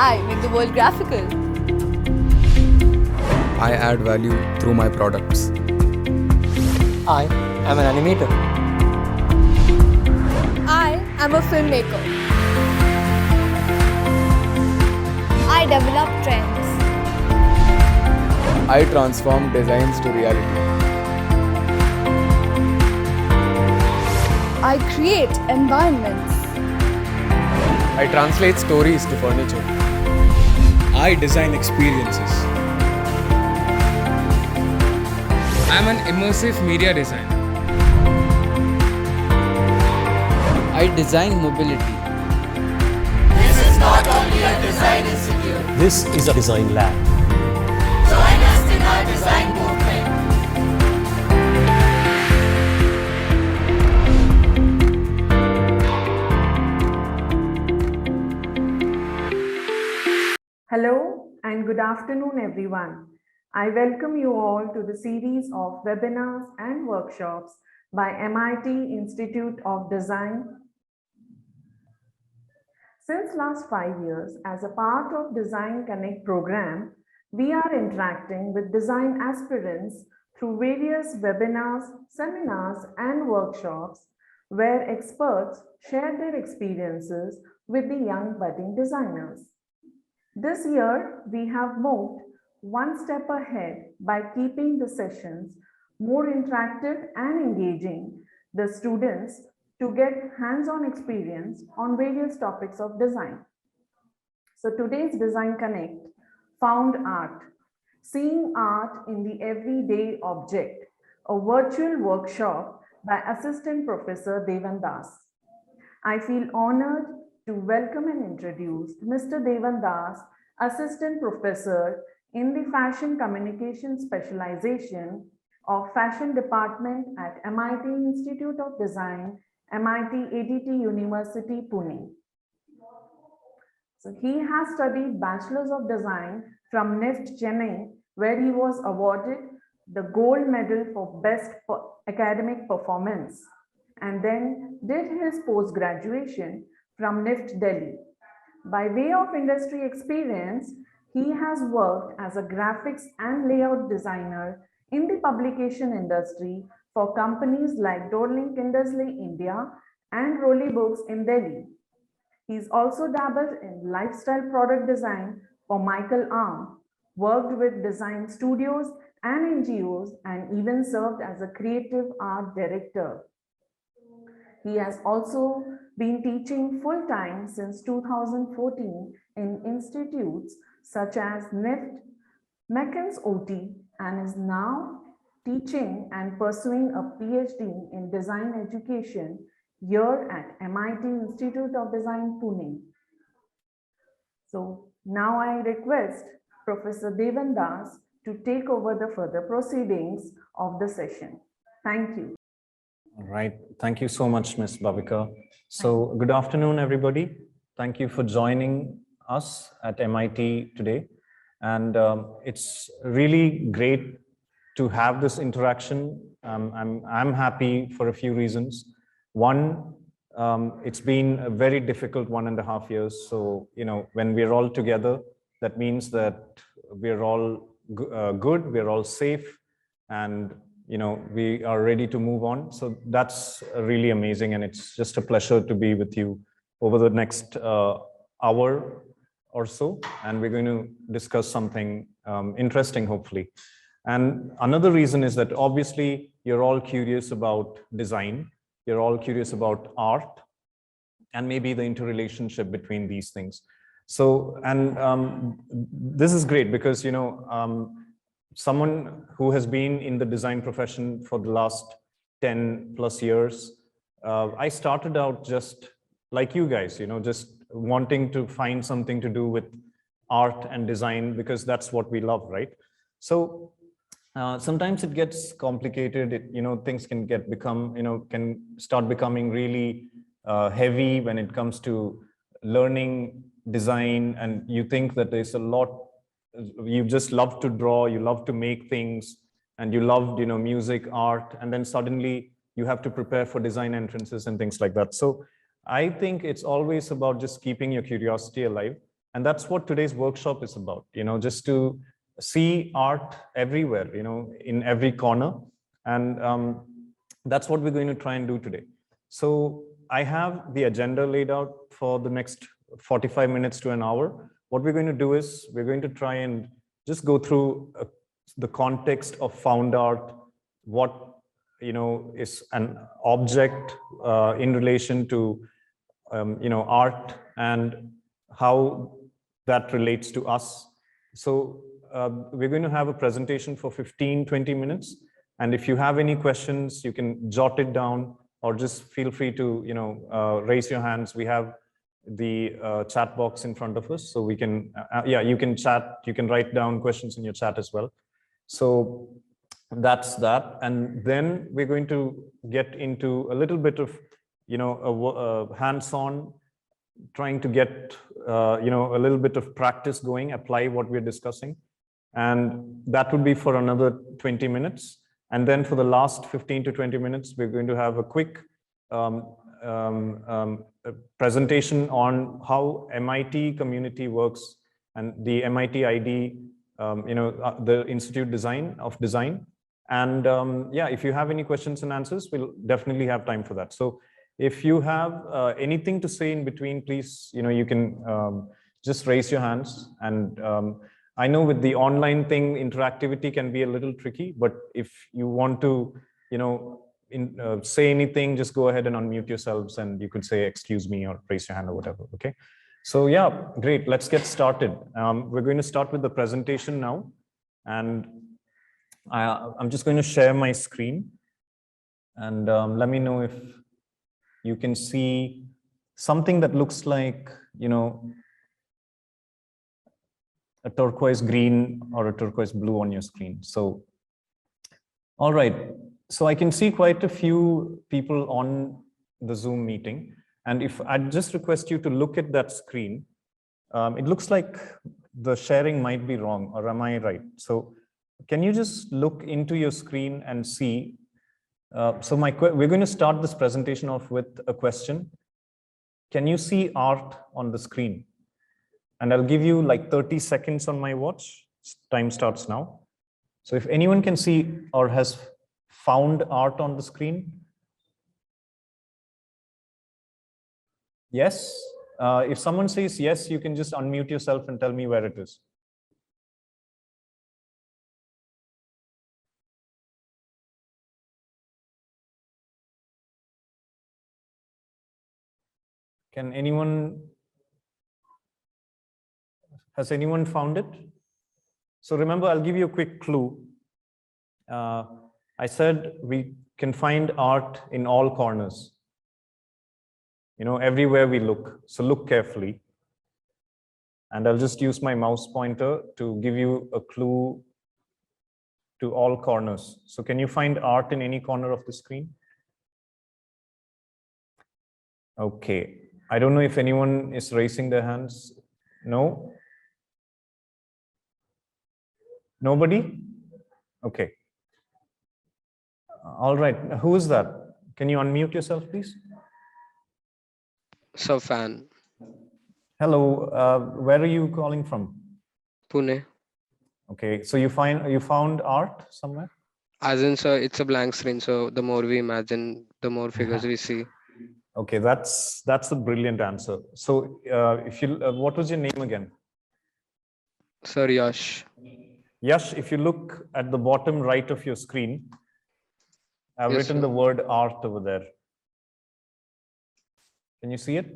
I make the world graphical. I add value through my products. I am an animator. I am a filmmaker. I develop trends. I transform designs to reality. I create environments. I translate stories to furniture. I design experiences. I'm an immersive media designer. I design mobility. This is not only a design institute. This is a design lab. Join us in our design movement. Hello and good afternoon, everyone. I welcome you all to the series of webinars and workshops by MIT Institute of Design. Since last 5 years, as a part of Design Connect program, we are interacting with design aspirants through various webinars, seminars, and workshops where experts share their experiences with the young budding designers. This year, we have moved one step ahead by keeping the sessions more interactive and engaging the students to get hands-on experience on various topics of design. So today's Design Connect found art, seeing art in the everyday object, a virtual workshop by Assistant Professor Devan Das. I feel honored to welcome and introduce Mr. Devan Das, Assistant Professor in the Fashion Communication Specialization of Fashion Department at MIT Institute of Design, MIT ADT University, Pune. So he has studied Bachelors of Design from NIFT Chennai, where he was awarded the gold medal for best academic performance, and then did his post-graduation from NIFT Delhi. By way of industry experience, he has worked as a graphics and layout designer in the publication industry for companies like Dorling Kindersley India and Rolly Books in Delhi. He's also dabbled in lifestyle product design for Michael Arm, worked with design studios and NGOs, and even served as a creative art director. He has also been teaching full-time since 2014 in institutes such as NIFT, McKinsey OT, and is now teaching and pursuing a PhD in design education here at MIT Institute of Design, Pune. So now I request Professor Devan Das to take over the further proceedings of the session. Thank you. All right. Thank you so much, Ms. Bhavika. So good afternoon, everybody. Thank you for joining us at MIT today. And it's really great to have this interaction. I'm happy for a few reasons. One, it's been a very difficult 1.5 years. So, when we're all together, that means that we're all good, we're all safe, and we are ready to move on. So that's really amazing. And it's just a pleasure to be with you over the next hour or so. And we're going to discuss something interesting, hopefully. And another reason is that obviously you're all curious about design. You're all curious about art and maybe the interrelationship between these things. So, and this is great because, someone who has been in the design profession for the last 10 plus years, I started out just like you guys, just wanting to find something to do with art and design because that's what we love, right? So sometimes it gets complicated. Things can can start becoming really heavy when it comes to learning design, and you think that there's a lot. You just love to draw, you love to make things, and you loved, music, art, and then suddenly you have to prepare for design entrances and things like that. So I think it's always about just keeping your curiosity alive. And that's what today's workshop is about, just to see art everywhere, in every corner. And that's what we're going to try and do today. So I have the agenda laid out for the next 45 minutes to an hour. What we're going to do is we're going to try and just go through the context of found art, what is an object in relation to art, and how that relates to us. So we're going to have a presentation for 15-20 minutes. And if you have any questions, you can jot it down or just feel free to raise your hands. We have the chat box in front of us, so we can you can chat, you can write down questions in your chat as well. So that's that. And then we're going to get into a little bit of hands-on, trying to get a little bit of practice going, apply what we're discussing, and that would be for another 20 minutes. And then for the last 15 to 20 minutes, we're going to have a quick presentation on how MIT community works and the MIT ID, the Institute of Design. And if you have any questions and answers, we'll definitely have time for that. So if you have anything to say in between, please, you can just raise your hands. And I know with the online thing, interactivity can be a little tricky, but if you want to, say anything, just go ahead and unmute yourselves, and you could say, excuse me, or raise your hand or whatever, okay? So yeah, great, let's get started. We're going to start with the presentation now. And I'm just going to share my screen, and let me know if you can see something that looks like, a turquoise green or a turquoise blue on your screen. So, all right. So I can see quite a few people on the Zoom meeting. And if I'd just request you to look at that screen, it looks like the sharing might be wrong, or am I right? So can you just look into your screen and see? We're going to start this presentation off with a question. Can you see art on the screen? And I'll give you like 30 seconds on my watch. Time starts now. So if anyone can see or has found art on the screen. Yes. If someone says yes, you can just unmute yourself and tell me where it is. Can anyone, has anyone found it? So remember, I'll give you a quick clue. I said we can find art in all corners, everywhere we look. So look carefully. And I'll just use my mouse pointer to give you a clue to all corners. So can you find art in any corner of the screen? Okay. I don't know if anyone is raising their hands. No? Nobody? Okay. All right. Who is that? Can you unmute yourself, please? Safan. Hello. Where are you calling from? Pune. Okay. So you found art somewhere? As in, sir, it's a blank screen. So the more we imagine, the more figures we see. Okay, that's a brilliant answer. So if you, what was your name again? Sir, Yash. Yash, if you look at the bottom right of your screen, I've Yes, written sir. the word art over there. Can you see it?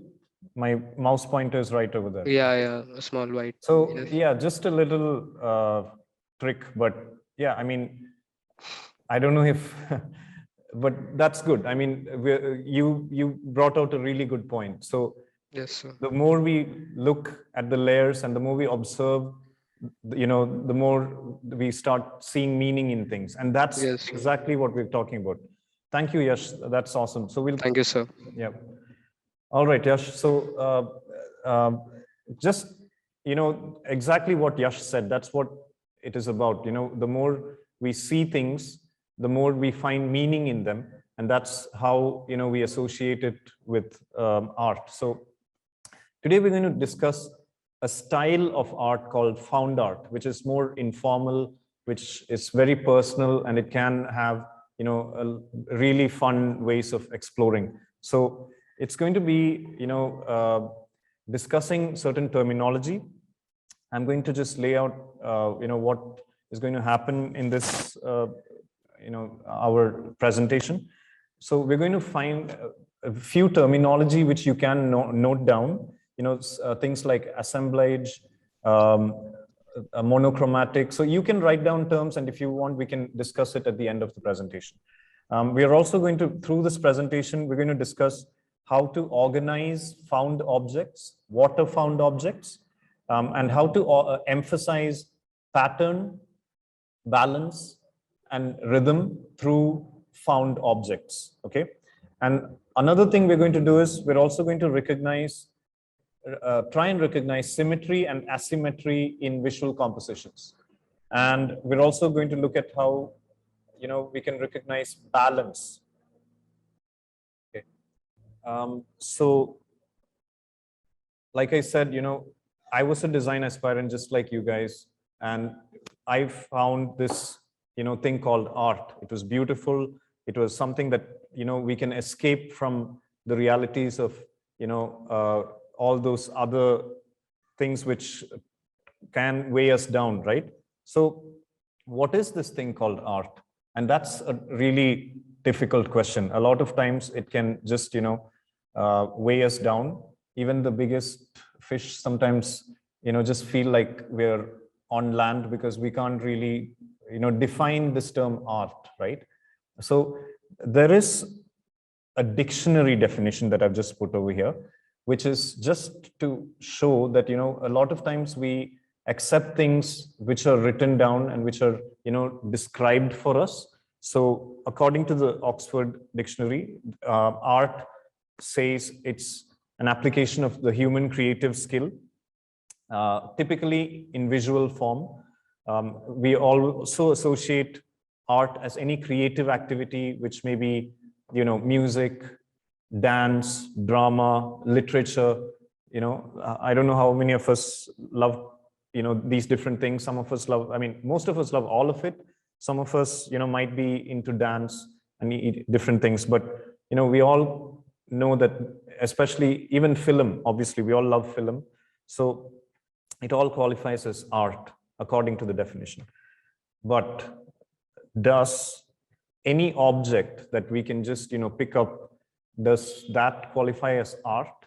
My mouse pointer is right over there. Yeah, a small white. So Yes. yeah, just a little trick, but yeah, I mean, I don't know if, but that's good. I mean, you brought out a really good point. So Yes, sir. the more we look at the layers and the more we observe, the more we start seeing meaning in things. And that's Yes, sir. exactly what we're talking about. Thank you, Yash. That's awesome. So we'll, Thank you, sir. yeah. All right, Yash. So just, exactly what Yash said, that's what it is about. The more we see things, the more we find meaning in them. And that's how, we associate it with art. So today we're going to discuss a style of art called found art, which is more informal, which is very personal, and it can have, you know, a really fun ways of exploring. So it's going to be, you know, discussing certain terminology. I'm going to just lay out, you know, what is going to happen in this, you know, our presentation. So we're going to find a few terminology which you can note down, you know, things like assemblage, monochromatic. So you can write down terms, and if you want, we can discuss it at the end of the presentation. We are also going to, through this presentation, we're going to discuss how to organize found objects, what are found objects, and how to emphasize pattern, balance, and rhythm through found objects, okay? And another thing we're going to do is we're also going to recognize, try and recognize symmetry and asymmetry in visual compositions. And we're also going to look at how, you know, we can recognize balance. Okay. So, like I said, you know, I was a design aspirant just like you guys, and I found this, you know, thing called art. It was beautiful. It was something that, you know, we can escape from the realities of, you know, all those other things which can weigh us down, right? So what is this thing called art? And that's a really difficult question. A lot of times it can just, you know, weigh us down. Even the biggest fish sometimes, you know, just feel like we're on land because we can't really, you know, define this term art, right? So there is a dictionary definition that I've just put over here, which is just to show that, you know, a lot of times we accept things which are written down and which are, you know, described for us. So according to the Oxford Dictionary, art says it's an application of the human creative skill, typically in visual form. We also associate art as any creative activity, which may be, you know, music, dance, drama, literature. You know, I don't know how many of us love, you know, these different things. Some of us love, I mean, most of us love all of it. Some of us, you know, might be into dance and different things, but, you know, we all know that, especially even film, obviously we all love film. So it all qualifies as art according to the definition. But does any object that we can just, you know, pick up, does that qualify as art?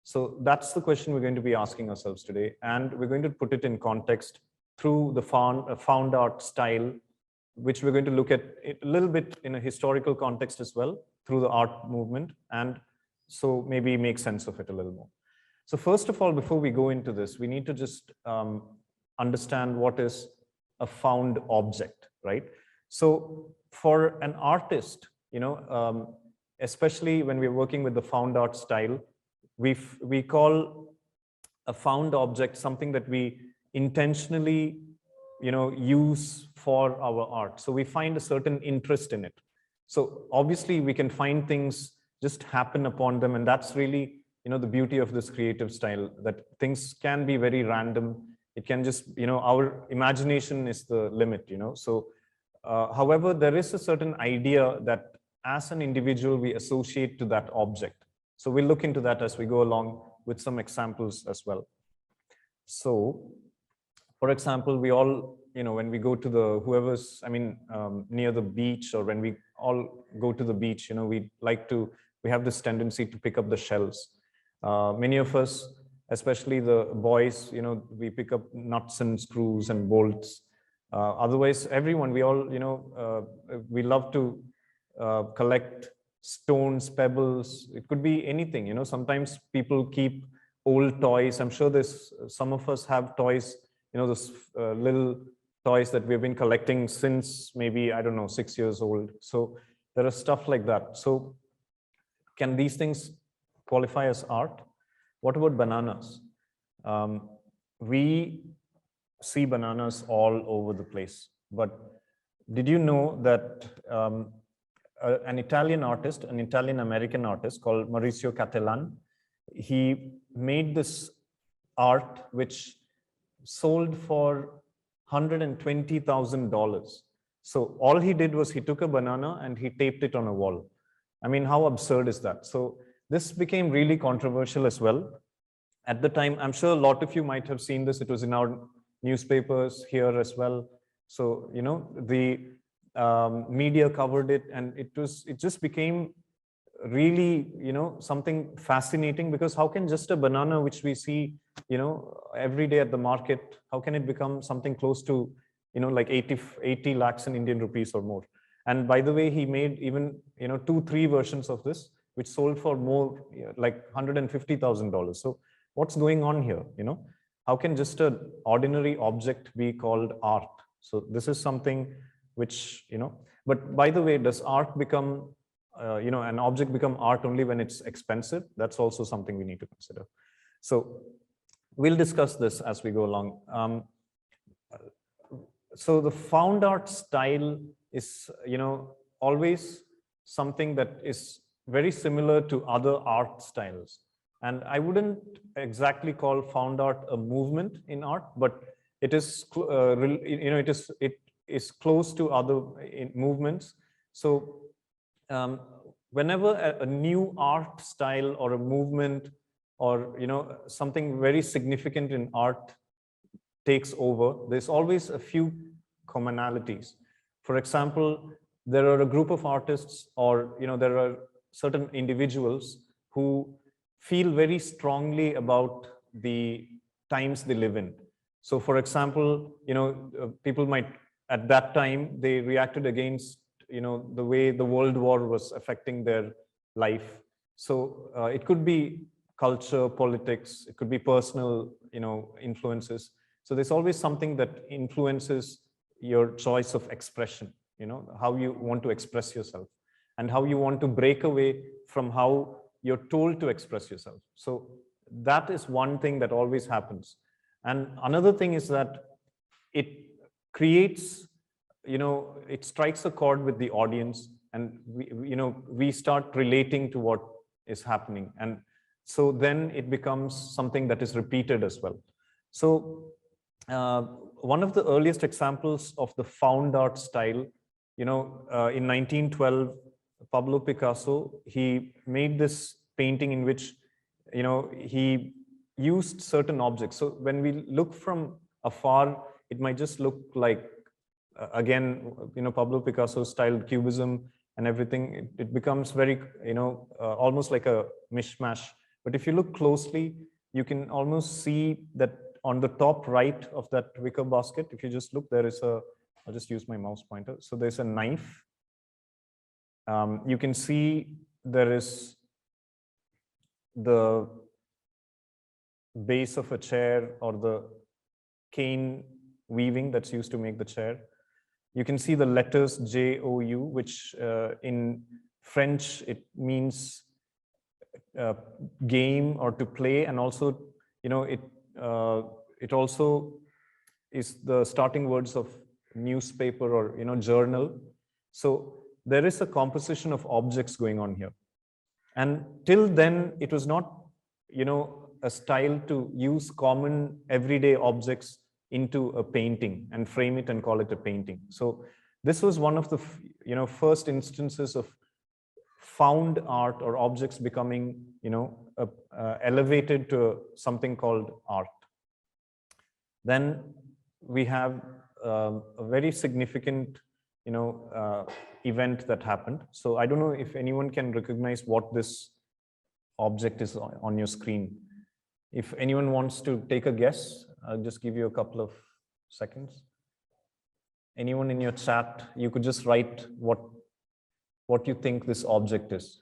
So that's the question we're going to be asking ourselves today. And we're going to put it in context through the found art style, which we're going to look at it a little bit in a historical context as well through the art movement. And so maybe make sense of it a little more. So first of all, before we go into this, we need to just understand what is a found object, right? So for an artist, you know, especially when we're working with the found art style, we call a found object something that we intentionally, you know, use for our art. So we find a certain interest in it. So obviously we can find things just happen upon them, and that's really, you know, the beauty of this creative style, that things can be very random. It can just, you know, our imagination is the limit, you know. So however, there is a certain idea that as an individual we associate to that object. So we'll look into that as we go along with some examples as well. So for example, we all, you know, when we go to the whoever's, I mean, near the beach, or when we all go to the beach, you know, we have this tendency to pick up the shells. Many of us, especially the boys, you know, we pick up nuts and screws and bolts. Otherwise, everyone, we all, you know, we love to collect stones, pebbles. It could be anything, you know. Sometimes people keep old toys. I'm sure there's some of us have toys, you know, those little toys that we've been collecting since maybe, I don't know, 6 years old. So there are stuff like that. So can these things qualify as art? What about bananas? We see bananas all over the place, but did you know that an Italian artist, an Italian-American artist called Maurizio Cattelan, he made this art which sold for $120,000. So all he did was he took a banana and he taped it on a wall. I mean, how absurd is that? So this became really controversial as well. At the time, I'm sure a lot of you might have seen this. It was in our newspapers here as well. So, you know, the media covered it, and it just became really, you know, something fascinating, because how can just a banana which we see, you know, every day at the market, how can it become something close to, you know, like 80 lakhs in Indian rupees or more? And by the way, he made even, you know, 2-3 versions of this, which sold for more, like $150,000. So what's going on here? You know, how can just an ordinary object be called art? So this is something which, you know, but by the way, does art become, you know, an object become art only when it's expensive? That's also something we need to consider. So we'll discuss this as we go along. So the found art style is, you know, always something that is very similar to other art styles. And I wouldn't exactly call found art a movement in art, but it is, you know, it is close to other movements. So whenever a new art style or a movement, or, you know, something very significant in art takes over, there's always a few commonalities. For example, there are a group of artists, or, you know, there are certain individuals who feel very strongly about the times they live in. So for example, you know, people might, at that time, they reacted against, you know, the way the World War was affecting their life. So it could be culture, politics, it could be personal, you know, influences. So there's always something that influences your choice of expression, you know, how you want to express yourself and how you want to break away from how you're told to express yourself. So that is one thing that always happens. And another thing is that it creates, you know, it strikes a chord with the audience, and you know, we start relating to what is happening. And so then it becomes something that is repeated as well. So one of the earliest examples of the found art style, you know, in 1912, Pablo Picasso, he made this painting in which, you know, he used certain objects. So when we look from afar, it might just look like, again, you know, Pablo Picasso styled cubism and everything. It becomes very, you know, almost like a mishmash. But if you look closely, you can almost see that on the top right of that wicker basket, if you just look, there is a, I'll just use my mouse pointer. So there's a knife. You can see there is the base of a chair, or the cane weaving that's used to make the chair. You can see the letters JOU, which in French, it means game or to play. And also, you know, it also is the starting words of newspaper or, you know, journal. So there is a composition of objects going on here. And till then, it was not, you know, a style to use common everyday objects into a painting and frame it and call it a painting. So this was one of the, you know, first instances of found art, or objects becoming, you know, elevated to something called art. Then we have a very significant, you know, event that happened. So I don't know if anyone can recognize what this object is on your screen. If anyone wants to take a guess, I'll just give you a couple of seconds. Anyone in your chat, you could just write what you think this object is.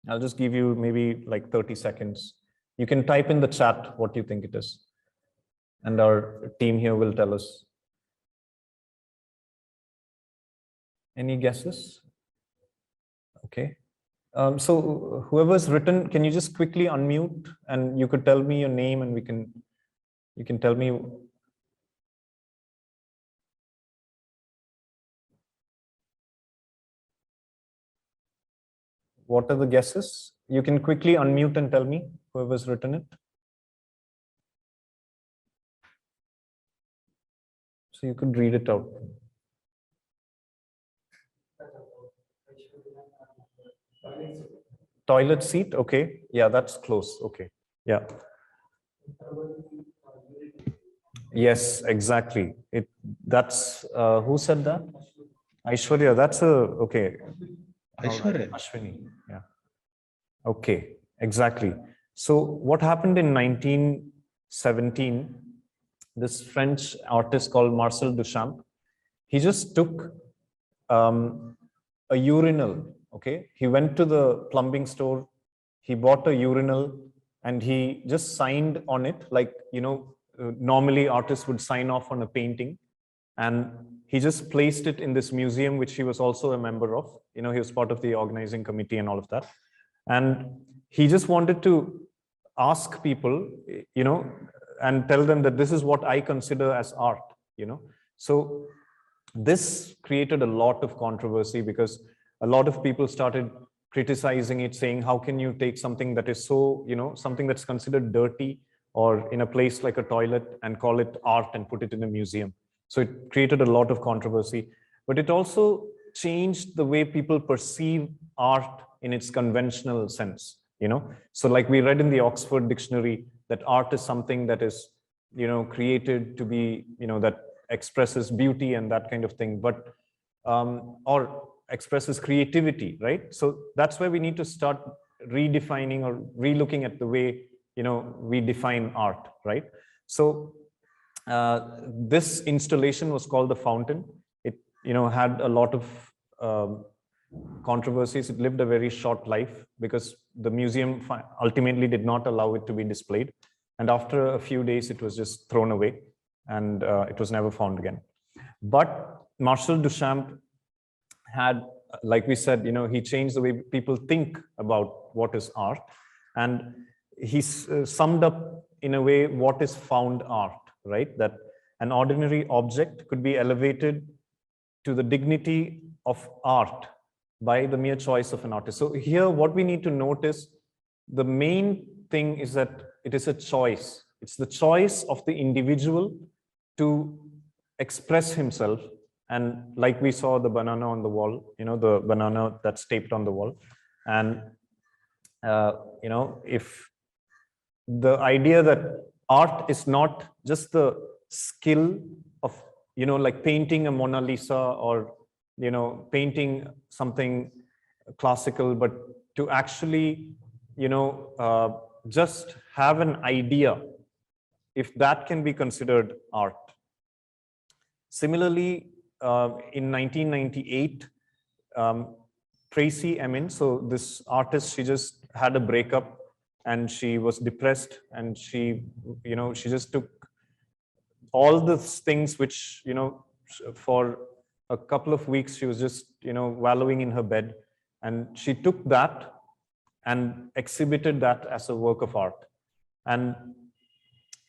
I'll just give you maybe like 30 seconds. You can type in the chat what you think it is, and our team here will tell us. Any guesses? Okay. So whoever's written, can you just quickly unmute, and you could tell me your name, and you can tell me. What are the guesses? You can quickly unmute and tell me, whoever's written it. So you could read it out. Toilet seat, okay. Yeah, that's close. Okay. Yeah. Yes, exactly. That's who said that? Aishwarya, that's okay. Aishwarya. Ashwini, yeah. Okay, exactly. So what happened in 1917, this French artist called Marcel Duchamp, he just took a urinal, okay? He went to the plumbing store, he bought a urinal, and he just signed on it, like, normally artists would sign off on a painting, and he just placed it in this museum, which he was also a member of. He was part of the organizing committee and all of that. And he just wanted to ask people, and tell them that this is what I consider as art, So this created a lot of controversy because a lot of people started criticizing it, saying, how can you take something that is so, something that's considered dirty or in a place like a toilet and call it art and put it in a museum? So it created a lot of controversy, but it also changed the way people perceive art in its conventional sense, So like we read in the Oxford Dictionary that art is something that is, created to be, that expresses beauty and that kind of thing, but, or expresses creativity, right? So that's where we need to start redefining or relooking at the way, we define art, right? So this installation was called the Fountain. It, had a lot of controversies. It lived a very short life because the museum ultimately did not allow it to be displayed. And after a few days, it was just thrown away and it was never found again. But Marcel Duchamp had, like we said, he changed the way people think about what is art. And he summed up in a way what is found art, right? That an ordinary object could be elevated to the dignity of art by the mere choice of an artist. So here, what we need to notice, the main thing is that it is a choice. It's the choice of the individual to express himself. And like we saw the banana on the wall, the banana that's taped on the wall. And, if the idea that art is not just the skill of, like painting a Mona Lisa or, painting something classical, but to actually, just have an idea, if that can be considered art. Similarly, in 1998, Tracy Emin, so this artist, she just had a breakup and she was depressed, and she just took all the things which, for a couple of weeks, she was just, wallowing in her bed, and she took that and exhibited that as a work of art. And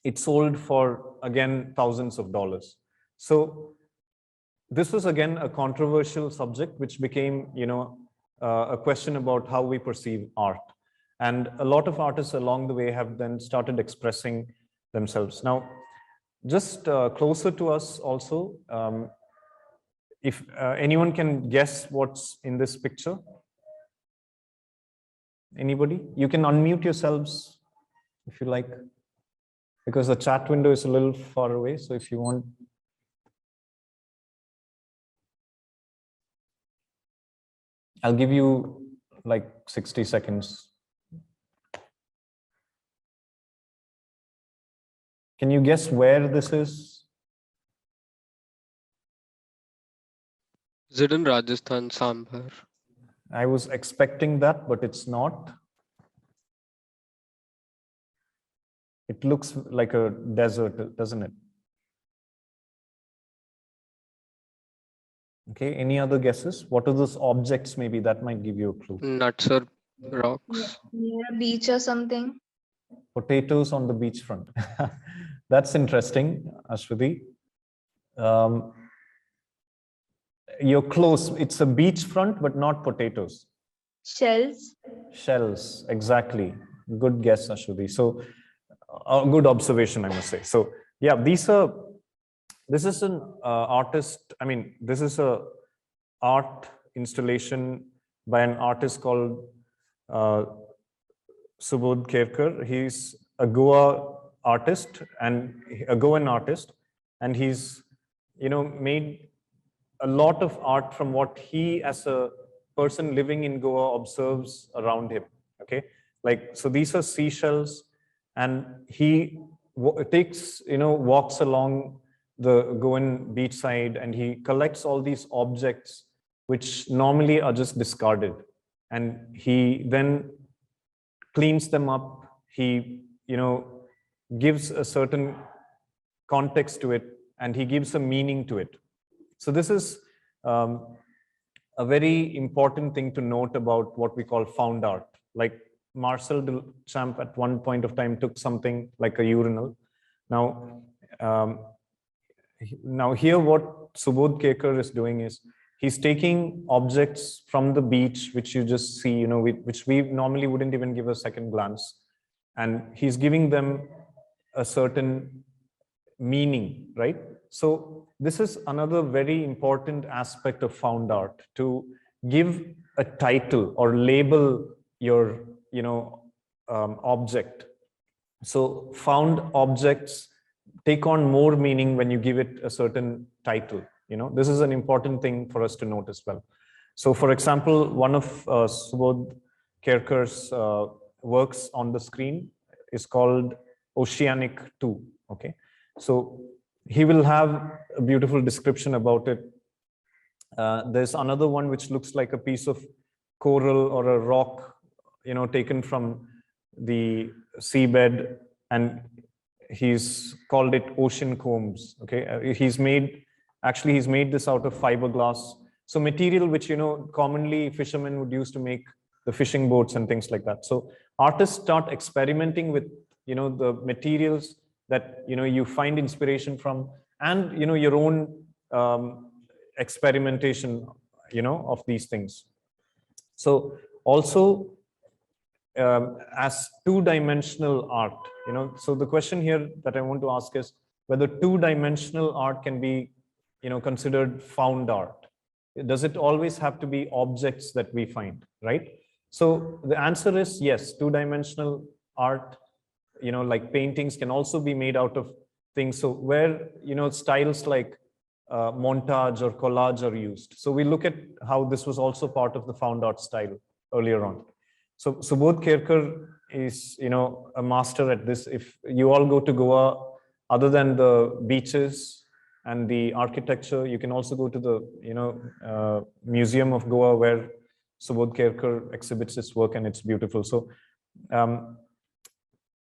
it sold for, again, thousands of dollars. So this was, again, a controversial subject, which became, a question about how we perceive art. And a lot of artists along the way have then started expressing themselves. Now, just closer to us also, if anyone can guess what's in this picture? Anybody? You can unmute yourselves if you like, because the chat window is a little far away. So if you want. I'll give you like 60 seconds. Can you guess where this is? Is it in Rajasthan, Sambhar? I was expecting that, but it's not. It looks like a desert, doesn't it? Okay, any other guesses? What are those objects maybe that might give you a clue? Nuts or rocks? Near a beach or something. Potatoes on the beachfront. That's interesting, Ashwati. You're close. It's a beachfront, but not potatoes. Shells. Shells, exactly. Good guess, Ashwati. So, a good observation, I must say. So, yeah, these are This is an artist, I mean, this is a art installation by an artist called Subodh Kerkar. He's a Goa artist and a Goan artist, and he's, made a lot of art from what he as a person living in Goa observes around him. Okay, like, so these are seashells, and he takes, walks along the Goan beachside, and he collects all these objects which normally are just discarded, and he then cleans them up. He, gives a certain context to it, and he gives a meaning to it. So this is a very important thing to note about what we call found art. Like Marcel Duchamp at one point of time took something like a urinal. Now here what Subodh Kerkar is doing is he's taking objects from the beach, which you just see, which we normally wouldn't even give a second glance, and he's giving them a certain meaning, right? So this is another very important aspect of found art, to give a title or label your, object. So found objects take on more meaning when you give it a certain title. This is an important thing for us to note as well. So for example, one of Subodh Kerkar's works on the screen is called Oceanic 2. Okay, so he will have a beautiful description about it. There's another one which looks like a piece of coral or a rock, taken from the seabed, and he's called it ocean combs. Okay, he's made this out of fiberglass, so material which commonly fishermen would use to make the fishing boats and things like that. So artists start experimenting with the materials that you find inspiration from, and your own experimentation of these things. So also as two-dimensional art, so the question here that I want to ask is whether two-dimensional art can be considered found art. Does it always have to be objects that we find, right? So the answer is yes. Two-dimensional art, like paintings, can also be made out of things. So where styles like montage or collage are used. So we look at how this was also part of the found art style earlier on. So Subodh Kerkar is a master at this. If you all go to Goa, other than the beaches and the architecture, you can also go to the Museum of Goa, where Subodh Kerkar exhibits his work, and it's beautiful. So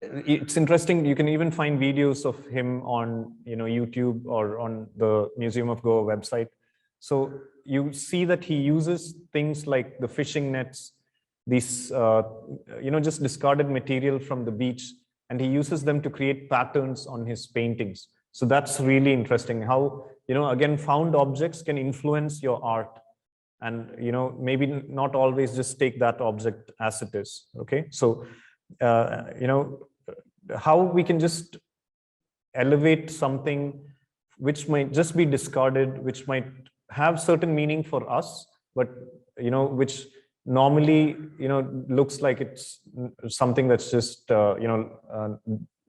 it's interesting. You can even find videos of him on YouTube or on the Museum of Goa website. So you see that he uses things like the fishing nets, these just discarded material from the beach, and he uses them to create patterns on his paintings. So that's really interesting how again, found objects can influence your art, and maybe not always just take that object as it is. Okay, so how we can just elevate something which might just be discarded, which might have certain meaning for us, but which normally looks like it's something that's just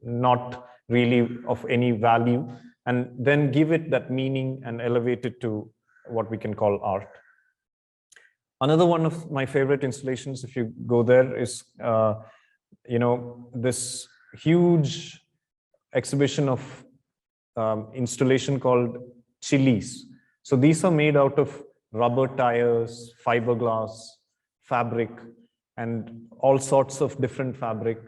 not really of any value, and then give it that meaning and elevate it to what we can call art. Another one of my favorite installations, if you go there, is this huge exhibition of installation called chilies. So these are made out of rubber tires, fiberglass, fabric, and all sorts of different fabric.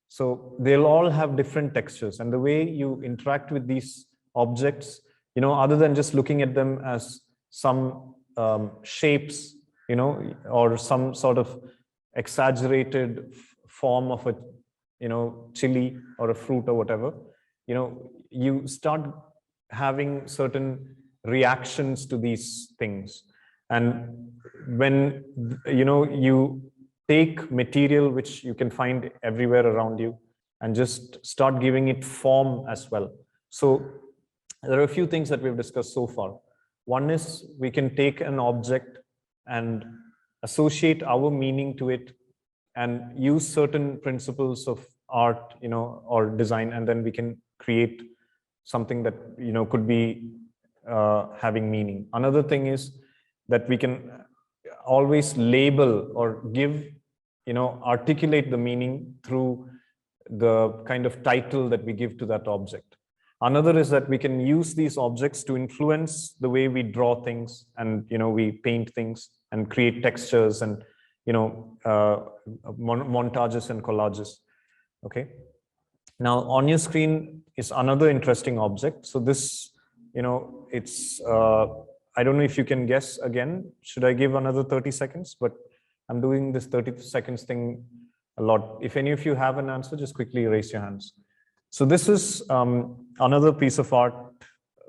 So they'll all have different textures, and the way you interact with these objects, other than just looking at them as some shapes, or some sort of exaggerated form of a chili or a fruit or whatever, you start having certain reactions to these things. And when you take material which you can find everywhere around you and just start giving it form as well. So there are a few things that we've discussed so far. One is we can take an object and associate our meaning to it and use certain principles of art, or design, and then we can create something that, could be having meaning. Another thing is that we can always label or give, articulate the meaning through the kind of title that we give to that object. Another is that we can use these objects to influence the way we draw things and, we paint things and create textures and, montages and collages. Okay. Now on your screen is another interesting object. So this, it's, I don't know if you can guess again. Should I give another 30 seconds? But I'm doing this 30 seconds thing a lot. If any of you have an answer, just quickly raise your hands. So this is another piece of art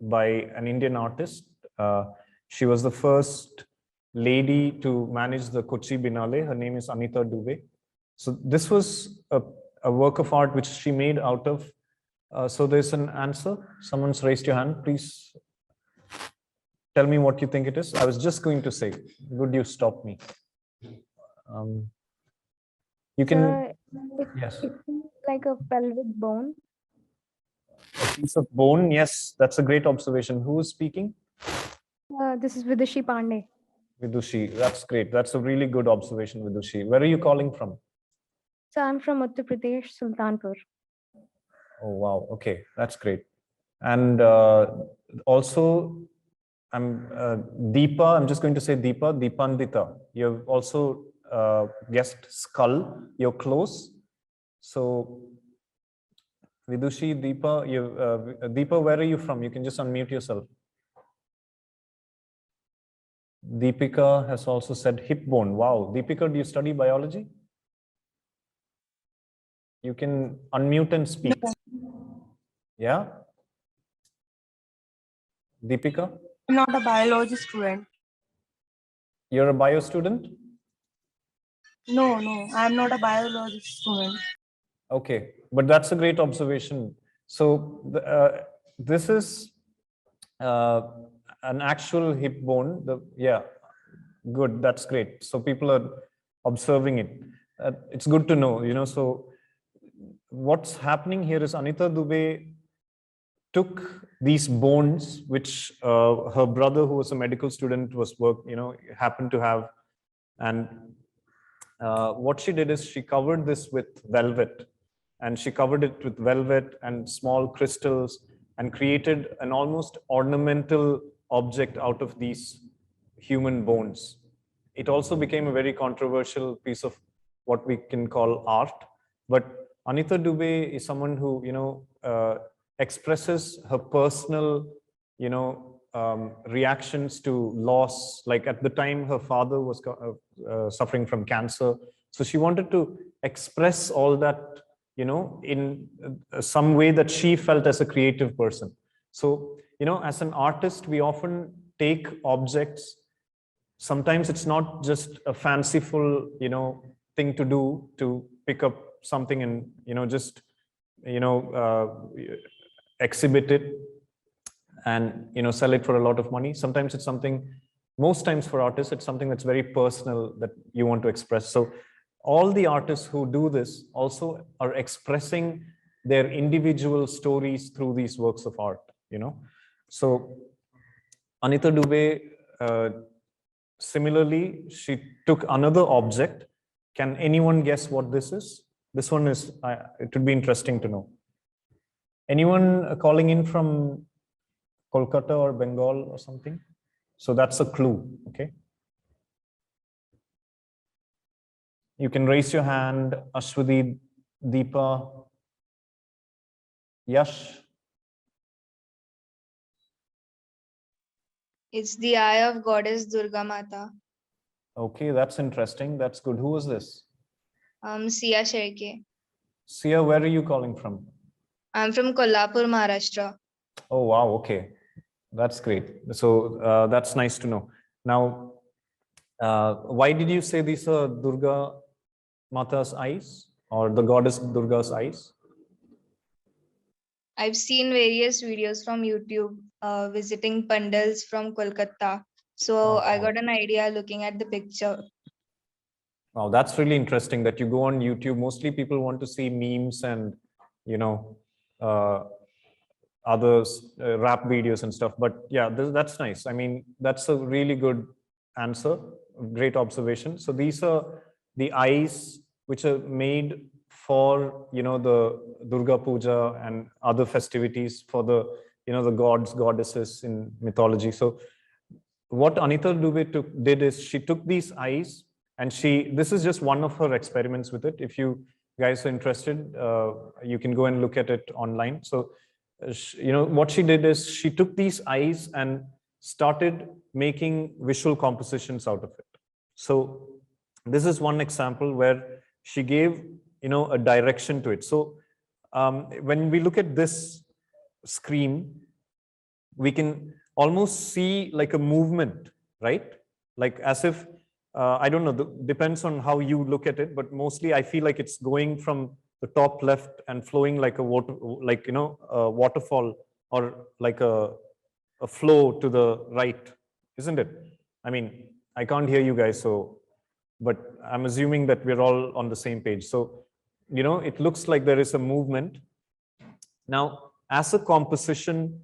by an Indian artist. She was the first lady to manage the Kochi Biennale. Her name is Anita Dubey. So this was a work of art which she made out of. So there's an answer. Someone's raised your hand. Please tell me what you think it is. I was just going to say, good you stopped me. You can, yes. It's like a pelvic bone. A piece of bone, yes, that's a great observation. Who is speaking? This is Vidushi Pandey. Vidushi, that's great. That's a really good observation, Vidushi. Where are you calling from? So I'm from Uttar Pradesh, Sultanpur. Oh, wow. Okay, that's great. And also, I'm Deepa, I'm just going to say Deepa, Deepandita. You've also guessed skull. You're close. So, Vidushi, Deepa, Deepa, where are you from? You can just unmute yourself. Deepika has also said hip bone. Wow. Deepika, do you study biology? You can unmute and speak. Yeah? Deepika? I'm not a biology student. You're a bio student? No, I'm not a biology student. Okay, but that's a great observation. So this is an actual hip bone. Yeah, good, that's great. So people are observing it. It's good to know, so what's happening here is Anita Dubey took these bones, which her brother, who was a medical student, happened to have. And what she did is she covered this with velvet. And she covered it with velvet and small crystals and created an almost ornamental object out of these human bones. It also became a very controversial piece of what we can call art. But Anita Dubey is someone who, expresses her personal, reactions to loss. Like at the time, her father was suffering from cancer. So she wanted to express all that, in some way that she felt as a creative person. So, as an artist, we often take objects. Sometimes it's not just a fanciful, thing to do, to pick up something and, just, exhibit it and, sell it for a lot of money. Sometimes it's something, most times for artists, it's something that's very personal that you want to express. So all the artists who do this also are expressing their individual stories through these works of art, So Anita Dubey, similarly, she took another object. Can anyone guess what this is? This one is, it would be interesting to know. Anyone calling in from Kolkata or Bengal or something? So that's a clue, okay? You can raise your hand, Ashwati, Deepa, Yash. It's the eye of goddess Durga Mata. Okay, that's interesting. That's good. Who is this? Sia Sherke. Sia, where are you calling from? I'm from Kolhapur, Maharashtra. Oh, wow. Okay. That's great. So that's nice to know. Now, why did you say these are Durga Mata's eyes or the goddess Durga's eyes? I've seen various videos from YouTube visiting pandals from Kolkata. So I got an idea looking at the picture. Wow, that's really interesting that you go on YouTube. Mostly people want to see memes and, you know, others rap videos and stuff. But yeah, that's nice. I mean, that's a really good answer. Great observation. So these are the eyes which are made for, you know, the Durga Puja and other festivities for the, you know, the gods, goddesses in mythology. So what Anita Dubey did is she took these eyes and this is just one of her experiments with it. If you guys are interested, you can go and look at it online. So, you know, what she did is she took these eyes and started making visual compositions out of it. So this is one example where she gave, you know, a direction to it. So when we look at this screen, we can almost see like a movement, right? Like as if, I don't know, depends on how you look at it, but mostly I feel like it's going from the top left and flowing like a water, like, you know, a waterfall or like a flow to the right, isn't it? I mean, I can't hear you guys, so, but I'm assuming that we're all on the same page. So, you know, it looks like there is a movement. Now, as a composition,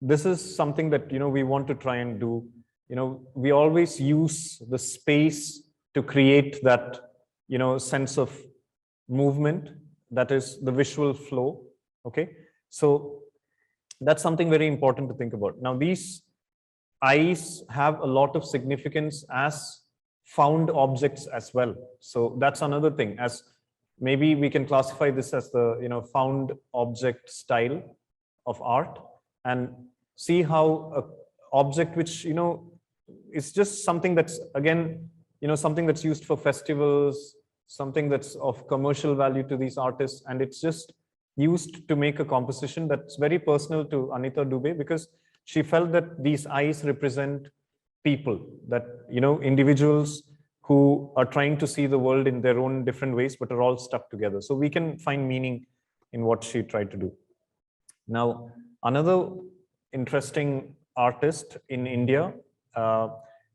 this is something that, you know, we want to try and do. You know, we always use the space to create that, you know, sense of movement, that is the visual flow. Okay, so that's something very important to think about. Now, these eyes have a lot of significance as found objects as well. So that's another thing, as maybe we can classify this as the, you know, found object style of art, and see how a object which, you know, is just something that's, again, you know, something that's used for festivals, something that's of commercial value to these artists, and it's just used to make a composition that's very personal to Anita Dubey, because she felt that these eyes represent people, that, you know, individuals who are trying to see the world in their own different ways, but are all stuck together. So we can find meaning in what she tried to do. Now, another interesting artist in India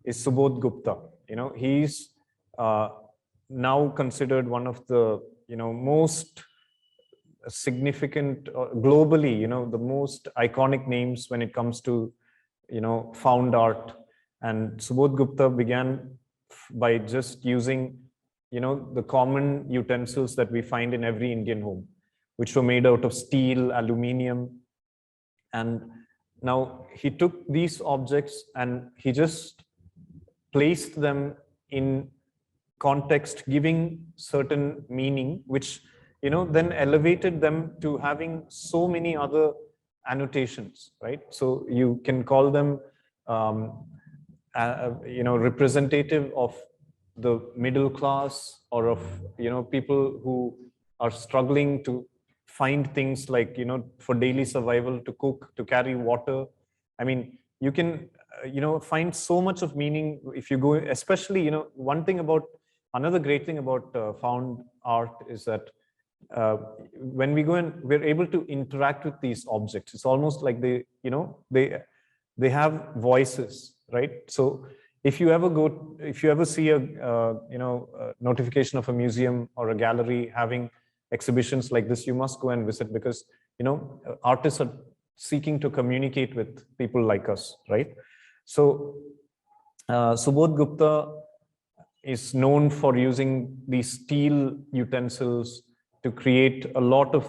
is Subodh Gupta. You know, he's now considered one of the, you know, most significant globally, you know, the most iconic names when it comes to, you know, found art. And Subodh Gupta began by just using, you know, the common utensils that we find in every Indian home, which were made out of steel, aluminium. And now he took these objects and he just placed them in context, giving certain meaning, which, you know, then elevated them to having so many other annotations, right? So you can call them, you know, representative of the middle class, or of, you know, people who are struggling to find things like, you know, for daily survival, to cook, to carry water. I mean, you can, you know, find so much of meaning if you go, especially, you know, another great thing about found art is that when we go and we're able to interact with these objects, it's almost like they, you know, they have voices, right? So if you ever see a you know, a notification of a museum or a gallery having exhibitions like this, you must go and visit, because, you know, artists are seeking to communicate with people like us, right? So Subodh Gupta is known for using these steel utensils to create a lot of,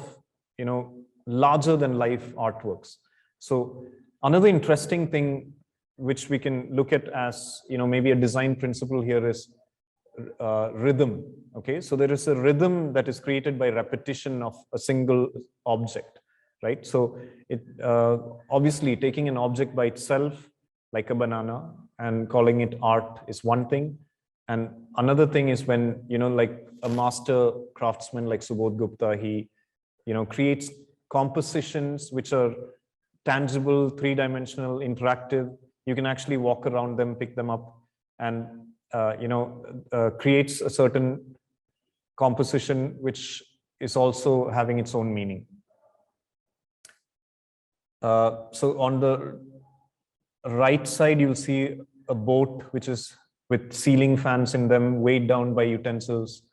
you know, larger than life artworks. So another interesting thing which we can look at as, you know, maybe a design principle here is rhythm. Okay, so there is a rhythm that is created by repetition of a single object, right? So it obviously, taking an object by itself, like a banana, and calling it art is one thing. And another thing is when, you know, like a master craftsman like Subodh Gupta, he, you know, creates compositions which are tangible, three-dimensional, interactive. You can actually walk around them, pick them up, and you know, creates a certain composition which is also having its own meaning. So on the right side, you'll see a boat which is with ceiling fans in them, weighed down by utensils.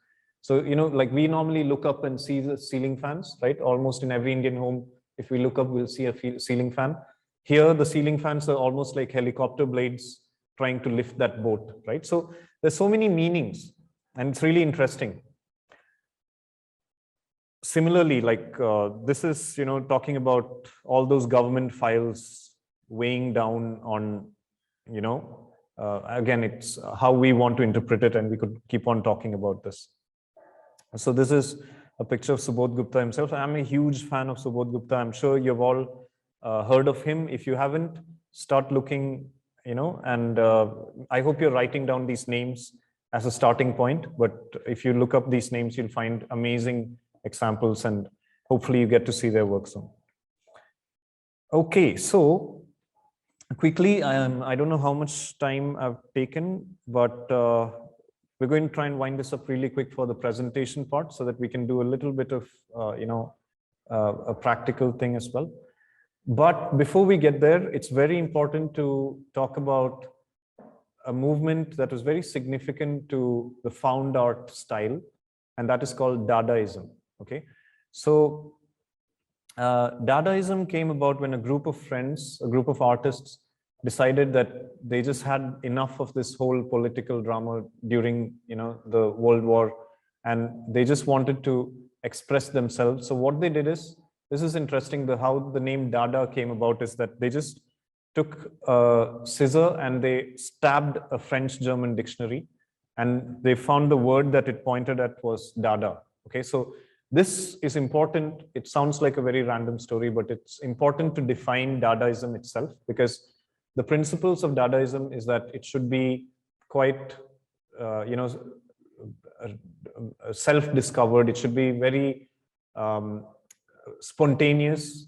So, like we normally look up and see the ceiling fans, right? Almost in every Indian home, if we look up, we'll see a ceiling fan. Here, the ceiling fans are almost like helicopter blades trying to lift that boat, right? So there's so many meanings, and it's really interesting. Similarly, like this is, talking about all those government files weighing down on, again, it's how we want to interpret it, and we could keep on talking about this. So this is a picture of Subodh Gupta himself. I'm a huge fan of Subodh Gupta. I'm sure you've all heard of him. If you haven't, start looking, and I hope you're writing down these names as a starting point. But if you look up these names, you'll find amazing examples, and hopefully you get to see their work soon. Okay, so quickly, I don't know how much time I've taken, but we're going to try and wind this up really quick for the presentation part so that we can do a little bit of, a practical thing as well. But before we get there, it's very important to talk about a movement that was very significant to the found art style, and that is called Dadaism. Okay, so Dadaism came about when a group of friends, a group of artists, decided that they just had enough of this whole political drama during, the World War, and they just wanted to express themselves. So what they did is, this is interesting, how the name Dada came about is that they just took a scissor and they stabbed a French-German dictionary, and they found the word that it pointed at was Dada. Okay, so this is important. It sounds like a very random story, but it's important to define Dadaism itself, because the principles of Dadaism is that it should be quite, self-discovered. It should be very spontaneous,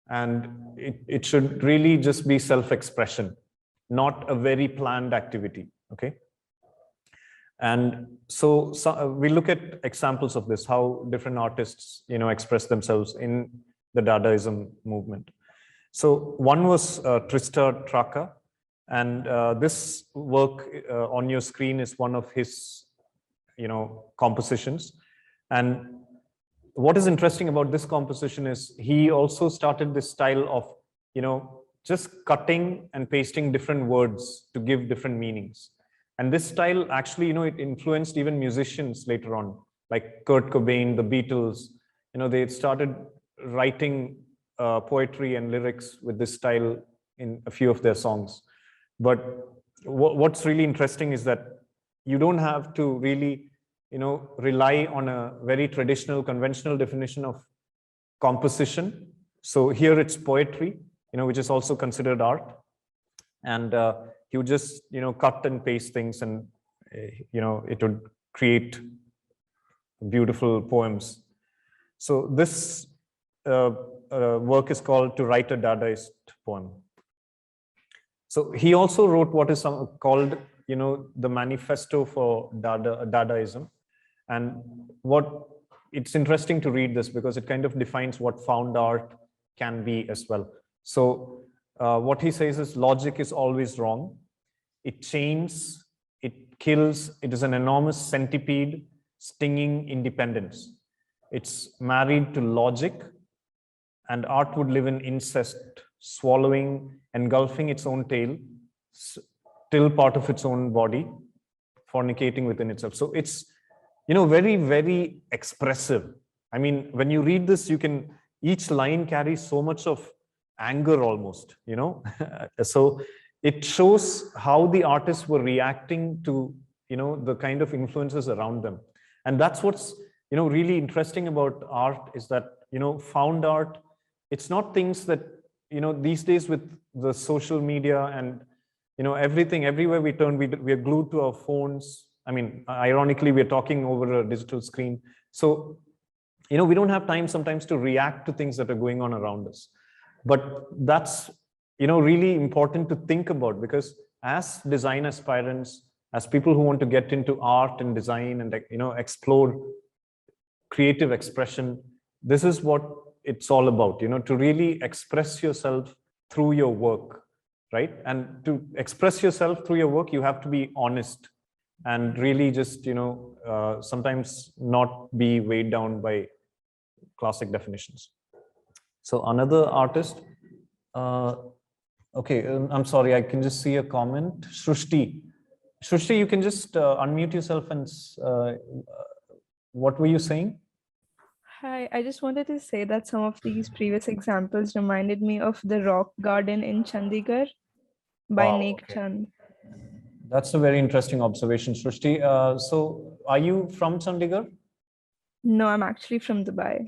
and it should really just be self-expression, not a very planned activity. Okay. And so we look at examples of this, how different artists, express themselves in the Dadaism movement. So one was Trista Traka, and this work on your screen is one of his, compositions. And what is interesting about this composition is he also started this style of, just cutting and pasting different words to give different meanings. And this style actually, it influenced even musicians later on, like Kurt Cobain, the Beatles. They started writing poetry and lyrics with this style in a few of their songs. But what's really interesting is that you don't have to really, rely on a very traditional, conventional definition of composition. So here it's poetry, which is also considered art. And you just, cut and paste things, and, it would create beautiful poems. So this work is called To Write a Dadaist Poem. So he also wrote what is called, the Manifesto for Dadaism. And it's interesting to read this because it kind of defines what found art can be as well. So what he says is, logic is always wrong. It chains, it kills, it is an enormous centipede, stinging independence. It's married to logic, and art would live in incest, swallowing, engulfing its own tail, still part of its own body, fornicating within itself. So it's, very, very expressive. I mean, when you read this, each line carries so much of anger almost, So it shows how the artists were reacting to, the kind of influences around them. And that's what's, really interesting about art is that, found art, it's not things that, these days with the social media and, everything, everywhere we turn, we are glued to our phones. I mean, ironically, we're talking over a digital screen. So, we don't have time sometimes to react to things that are going on around us. But that's, really important to think about, because as design aspirants, as people who want to get into art and design and, explore creative expression, this is what, it's all about, to really express yourself through your work, right? And to express yourself through your work, you have to be honest and really just, sometimes not be weighed down by classic definitions. So another artist, okay, I'm sorry, I can just see a comment. Shrushti, you can just unmute yourself and what were you saying? Hi, I just wanted to say that some of these previous examples reminded me of the rock garden in Chandigarh by Nek Chand. That's a very interesting observation, Shrushti. So are you from Chandigarh? No, I'm actually from Dubai.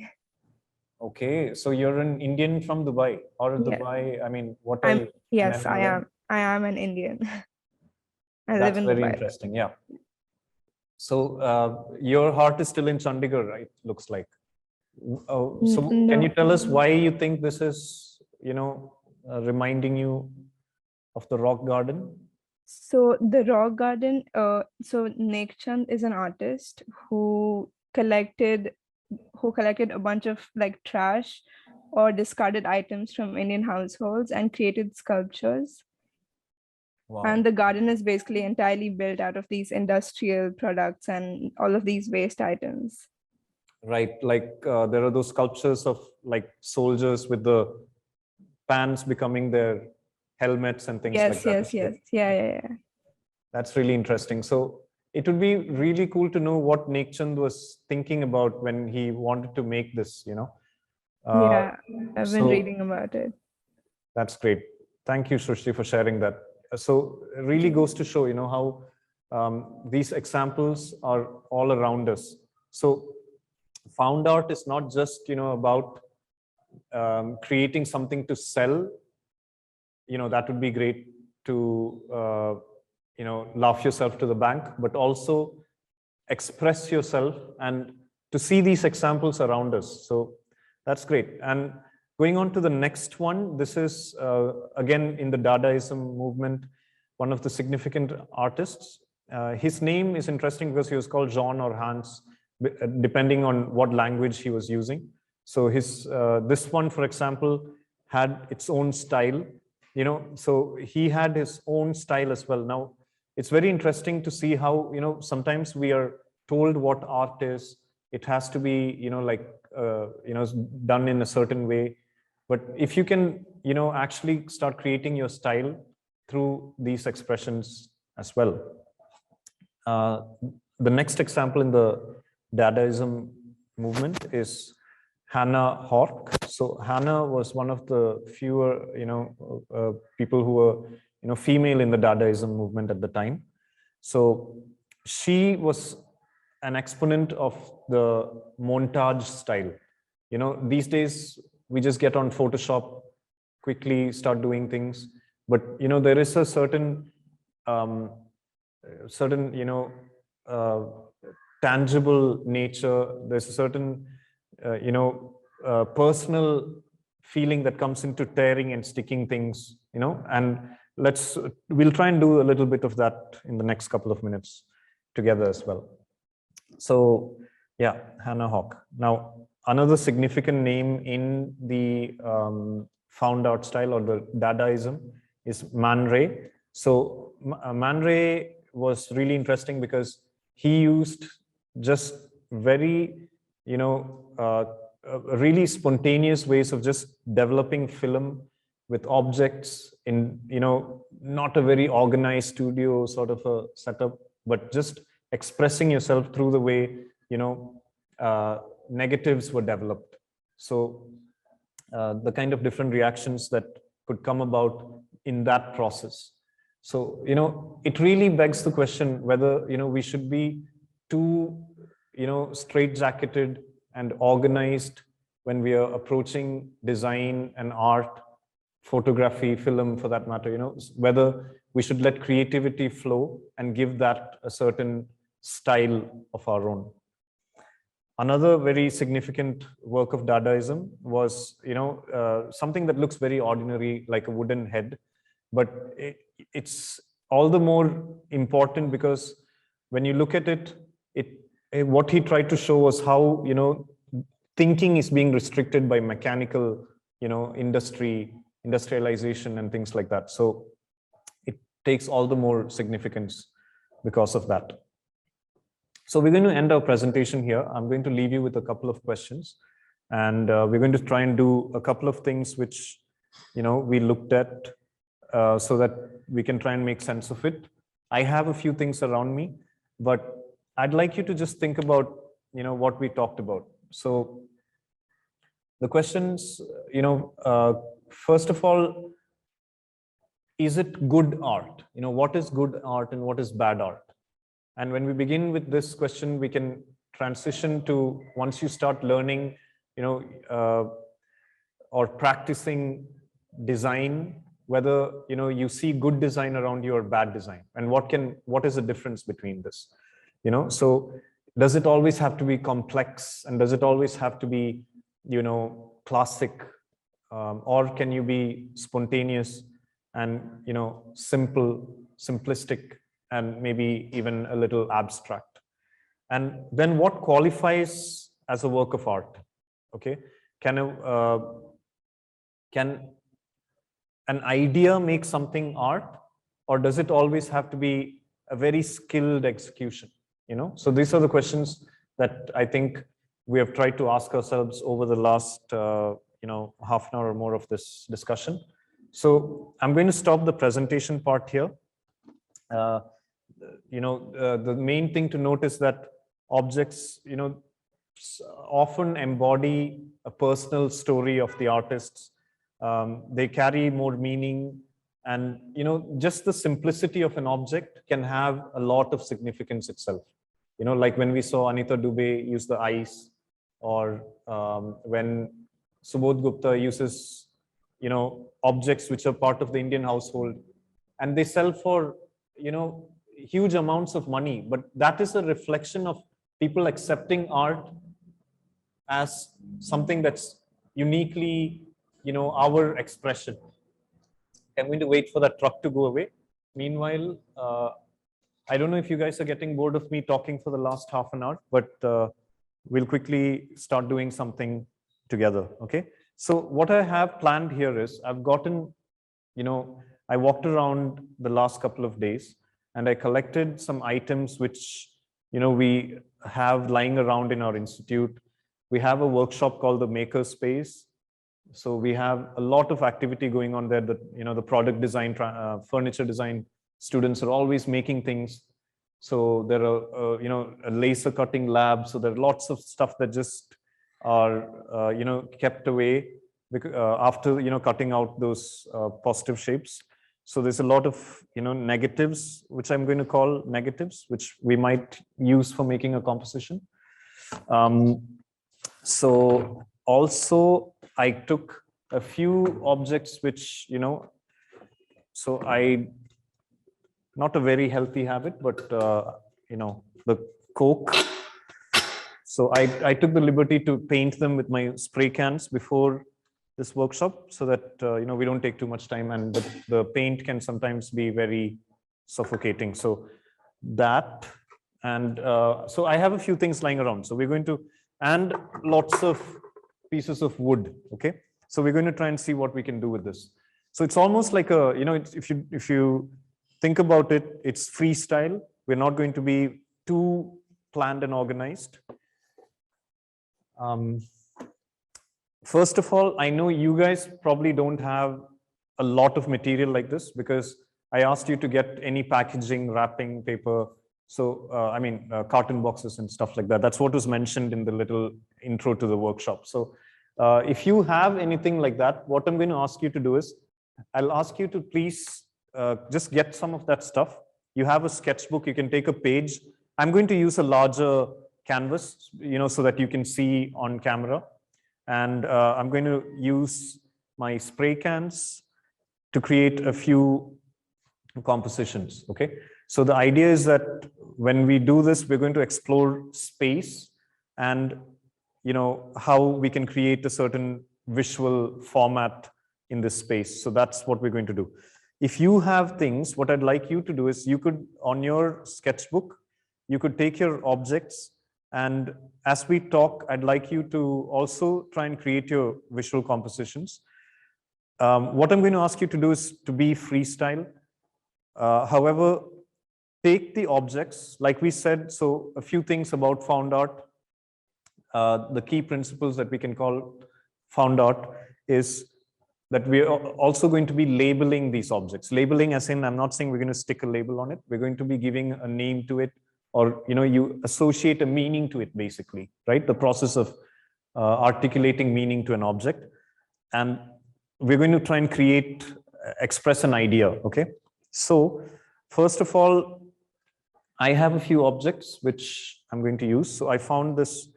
Okay, so you're an Indian from Dubai, or Dubai, I mean, what are Yes, I am. I am an Indian. I live in That's very Dubai. interesting, yeah. So your heart is still in Chandigarh, right? Looks like. So can you tell us why you think this is, reminding you of the rock garden? So the rock garden, so Nek Chand is an artist who collected a bunch of like trash or discarded items from Indian households and created sculptures. Wow. And the garden is basically entirely built out of these industrial products and all of these waste items. Right, like there are those sculptures of like soldiers with the pants becoming their helmets and things like that. Yes. Yeah. That's really interesting. So it would be really cool to know what Nek Chand was thinking about when he wanted to make this, Yeah, I've been reading about it. That's great. Thank you, Shrushti, for sharing that. So it really goes to show, how these examples are all around us. So found art is not just, about creating something to sell. That would be great to, laugh yourself to the bank, but also express yourself and to see these examples around us. So that's great. And going on to the next one, this is again in the Dadaism movement, one of the significant artists. His name is interesting because he was called Jean or Hans, depending on what language he was using. So his this one, for example, had its own style, so he had his own style as well. Now, it's very interesting to see how, sometimes we are told what art is. It has to be, done in a certain way. But if you can, actually start creating your style through these expressions as well. The next example in the Dadaism movement is Hannah Hork. So Hannah was one of the fewer, people who were, female in the Dadaism movement at the time. So she was an exponent of the montage style. These days we just get on Photoshop, quickly start doing things. But, there is a certain, tangible nature. There's a certain, personal feeling that comes into tearing and sticking things, and we'll try and do a little bit of that in the next couple of minutes together as well. So yeah, Hannah Hork. Now, another significant name in the found art style or the Dadaism is Man Ray. So Man Ray was really interesting because he used just very, really spontaneous ways of just developing film with objects in, not a very organized studio sort of a setup, but just expressing yourself through the way, negatives were developed. So the kind of different reactions that could come about in that process. So, it really begs the question whether, we should be too, straitjacketed and organized when we are approaching design and art, photography, film for that matter, whether we should let creativity flow and give that a certain style of our own. Another very significant work of Dadaism was, something that looks very ordinary, like a wooden head, but it's all the more important because when you look at it, what he tried to show was how, thinking is being restricted by mechanical, industrialization and things like that. So it takes all the more significance because of that. So we're going to end our presentation here. I'm going to leave you with a couple of questions, and we're going to try and do a couple of things which, we looked at so that we can try and make sense of it. I have a few things around me, but I'd like you to just think about, what we talked about. So the questions, first of all, is it good art? What is good art and what is bad art? And when we begin with this question, we can transition to, once you start learning, or practicing design, whether, you see good design around you or bad design, and what is the difference between this? So does it always have to be complex, and does it always have to be, classic, or can you be spontaneous and, simplistic, and maybe even a little abstract? And then what qualifies as a work of art? Okay, can an idea make something art, or does it always have to be a very skilled execution? So these are the questions that I think we have tried to ask ourselves over the last half an hour or more of this discussion. So I'm going to stop the presentation part here. The main thing to note is that objects, often embody a personal story of the artists. They carry more meaning, and just the simplicity of an object can have a lot of significance itself. Like when we saw Anita Dubey use the ice, or when Subodh Gupta uses objects which are part of the Indian household, and they sell for huge amounts of money, but that is a reflection of people accepting art as something that's uniquely our expression. I'm going to wait for that truck to go away. Meanwhile, I don't know if you guys are getting bored of me talking for the last half an hour, but we'll quickly start doing something together. Okay, so what I have planned here is, I've gotten, I walked around the last couple of days, and I collected some items which we have lying around in our institute. We have a workshop called the Maker Space. So we have a lot of activity going on there. That the product design, furniture design students are always making things. So there are a laser cutting lab. So there are lots of stuff that just are kept away after cutting out those positive shapes. So there's a lot of negatives, which I'm going to call negatives, which we might use for making a composition. So also I took a few objects which so not a very healthy habit, but the Coke. So I took the liberty to paint them with my spray cans before this workshop, so that we don't take too much time, and the paint can sometimes be very suffocating. So that, and so I have a few things lying around. So we're going to, and lots of pieces of wood. Okay, so we're going to try and see what we can do with this. So it's almost like a, if you think about it, it's freestyle. We're not going to be too planned and organized. First of all, I know you guys probably don't have a lot of material like this, because I asked you to get any packaging, wrapping paper. So, carton boxes and stuff like that. That's what was mentioned in the little intro to the workshop. So if you have anything like that, what I'm going to ask you to do is, I'll ask you to please just get some of that stuff. You have a sketchbook, you can take a page. I'm going to use a larger canvas, so that you can see on camera. And I'm going to use my spray cans to create a few compositions. Okay, so the idea is that when we do this, we're going to explore space and how we can create a certain visual format in this space. So that's what we're going to do. If you have things, what I'd like you to do is, you could, on your sketchbook, you could take your objects And as we talk, I'd like you to also try and create your visual compositions. What I'm going to ask you to do is to be freestyle. However, take the objects, like we said, so a few things about found art. The key principles that we can call found art is that we are also going to be labeling these objects. Labeling as in, I'm not saying we're going to stick a label on it. We're going to be giving a name to it, or you associate a meaning to it, basically, right? The process of articulating meaning to an object. And we're going to try and express an idea, okay? So first of all, I have a few objects which I'm going to use. So I found this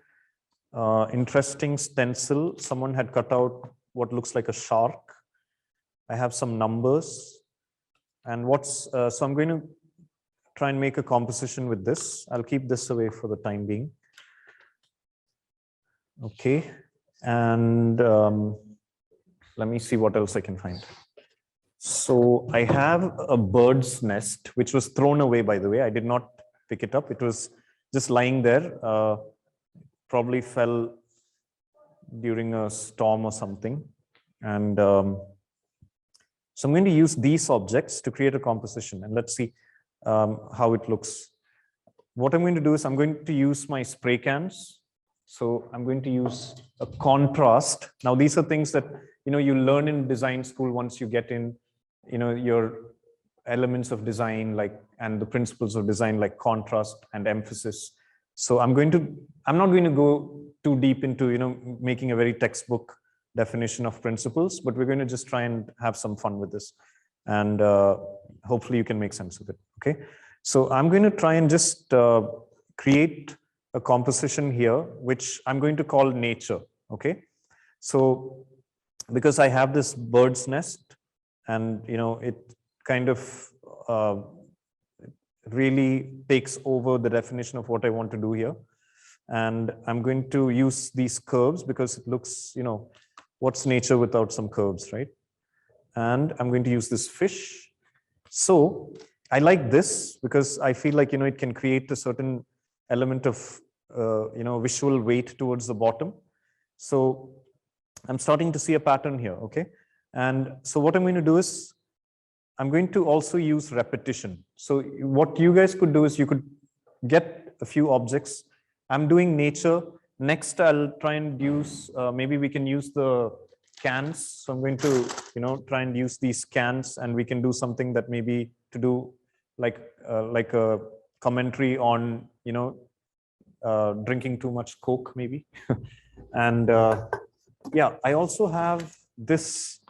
interesting stencil. Someone had cut out what looks like a shark. I have some numbers. And so I'm going to try and make a composition with this. I'll keep this away for the time being. Okay. And let me see what else I can find. So I have a bird's nest, which was thrown away, by the way. I did not pick it up. It was just lying there. Probably fell during a storm or something. And so I'm going to use these objects to create a composition. And let's see how it looks. What I'm going to do is I'm going to use my spray cans. So I'm going to use a contrast. Now, these are things that you learn in design school once you get in your elements of design, and the principles of design, like contrast and emphasis. So I'm not going to go too deep into making a very textbook definition of principles, but we're going to just try and have some fun with this, and hopefully you can make sense of it. Okay, so I'm going to try and just create a composition here, which I'm going to call nature. Okay, so because I have this bird's nest, and it kind of really takes over the definition of what I want to do here. And I'm going to use these curves because it looks, what's nature without some curves, right? And I'm going to use this fish. So I like this because I feel like, it can create a certain element of, visual weight towards the bottom. So I'm starting to see a pattern here, okay? And so what I'm going to do is I'm going to also use repetition. So what you guys could do is you could get a few objects. I'm doing nature. Next, I'll try and use, maybe we can use the cans. So I'm going to, try and use these cans, and we can do something that maybe to do like a commentary on, drinking too much Coke, maybe. And yeah, I also have this.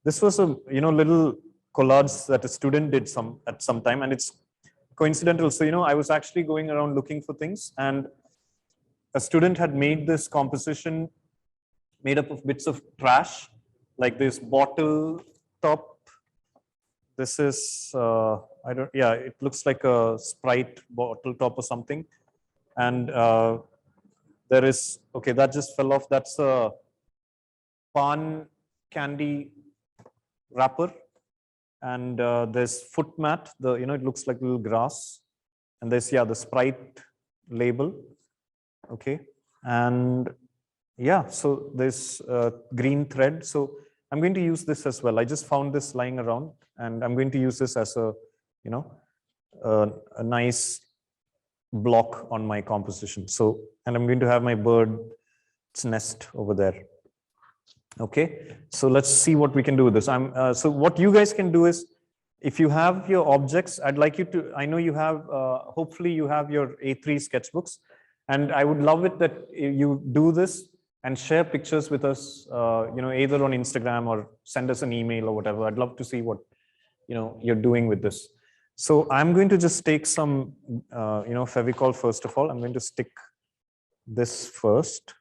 This was a, little collage that a student did at some time, and it's coincidental. So, I was actually going around looking for things, and a student had made this composition made up of bits of trash, like this bottle top. This is, it looks like a Sprite bottle top or something. And there is, okay, that just fell off. That's a pan candy wrapper. And there's foot mat, it looks like little grass. And there's, the Sprite label. Okay. And yeah, so there's green thread. So I'm going to use this as well. I just found this lying around, and I'm going to use this as a, a nice block on my composition. So, and I'm going to have my bird's nest over there. Okay, so let's see what we can do with this. So what you guys can do is, if you have your objects, I'd like you to, I know you have, hopefully you have your A3 sketchbooks, and I would love it that you do this and share pictures with us, either on Instagram or send us an email or whatever. I'd love to see what, you're doing with this. So I'm going to just take some, Fevicol first of all. I'm going to stick this first.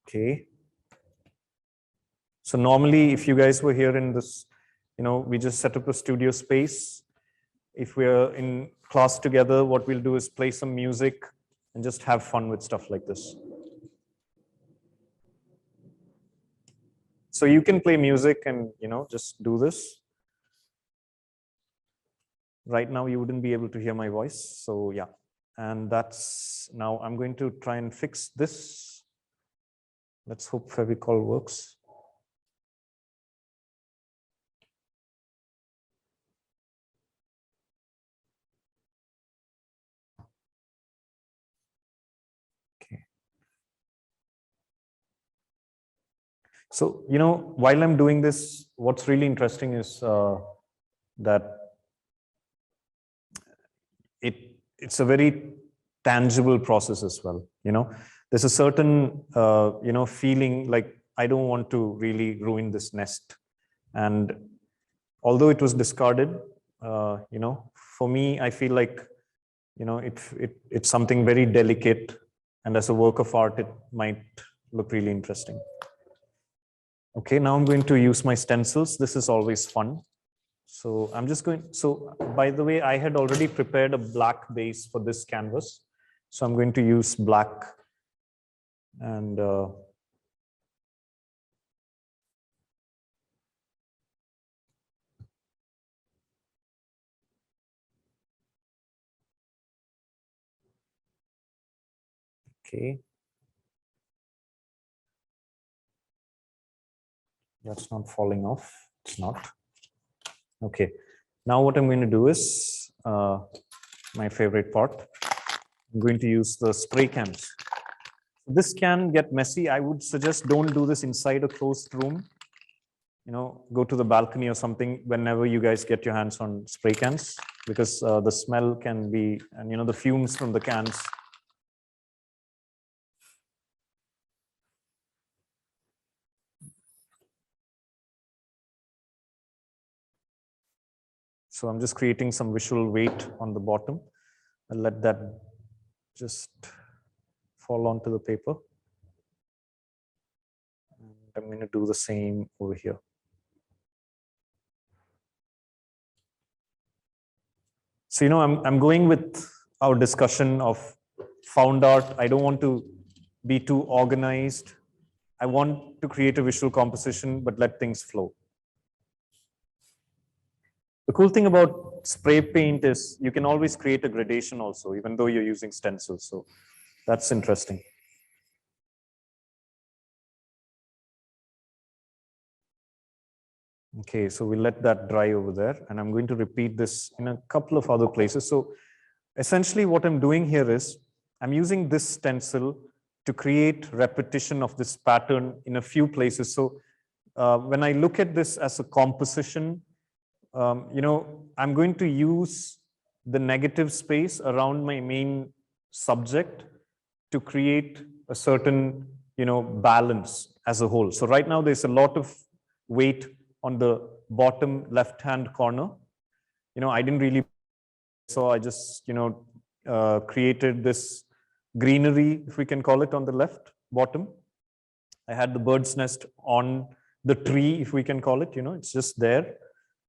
Okay. So normally, if you guys were here in this, we just set up a studio space. If we're in class together, what we'll do is play some music and just have fun with stuff like this. So you can play music and, just do this. Right now, you wouldn't be able to hear my voice. So yeah, and now I'm going to try and fix this. Let's hope Fevicol works. Okay. So, while I'm doing this, what's really interesting is that it's a very tangible process as well. There's a certain feeling like I don't want to really ruin this nest, and although it was discarded, for me, I feel like it's something very delicate, and as a work of art, it might look really interesting. Okay, now I'm going to use my stencils. This is always fun. So I'm just so by the way, I had already prepared a black base for this canvas. So I'm going to use black and okay. That's not falling off. It's not. Okay. Now what I'm going to do is my favorite part. I'm going to use the spray cans. This can get messy. I would suggest don't do this inside a closed room. Go to the balcony or something whenever you guys get your hands on spray cans, because the smell can be, and the fumes from the cans. So I'm just creating some visual weight on the bottom. I'll let that just fall onto the paper. And I'm going to do the same over here. So, I'm going with our discussion of found art. I don't want to be too organized. I want to create a visual composition, but let things flow. The cool thing about spray paint is you can always create a gradation also, even though you're using stencils. So that's interesting. Okay, so we'll let that dry over there, and I'm going to repeat this in a couple of other places. So essentially what I'm doing here is I'm using this stencil to create repetition of this pattern in a few places. So when I look at this as a composition, I'm going to use the negative space around my main subject to create a certain, balance as a whole. So right now there's a lot of weight on the bottom left-hand corner. I didn't really, so I just, created this greenery, if we can call it, on the left bottom. I had the bird's nest on the tree, if we can call it, it's just there.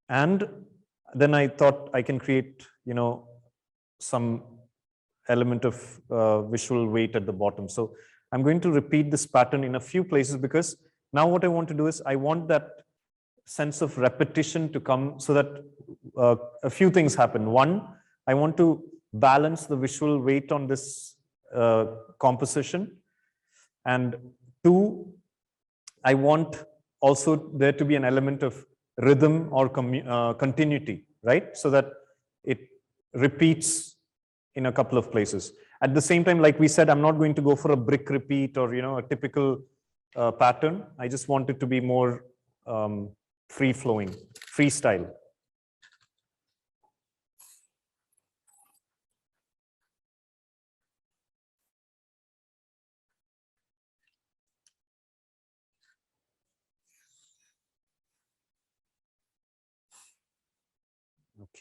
And then I thought I can create, some element of visual weight at the bottom. So I'm going to repeat this pattern in a few places, because now what I want to do is I want that sense of repetition to come, so that a few things happen. One, I want to balance the visual weight on this composition. And two, I want also there to be an element of rhythm or continuity, right? So that it repeats in a couple of places. At the same time, like we said, I'm not going to go for a brick repeat or, a typical pattern. I just want it to be more free-flowing, freestyle.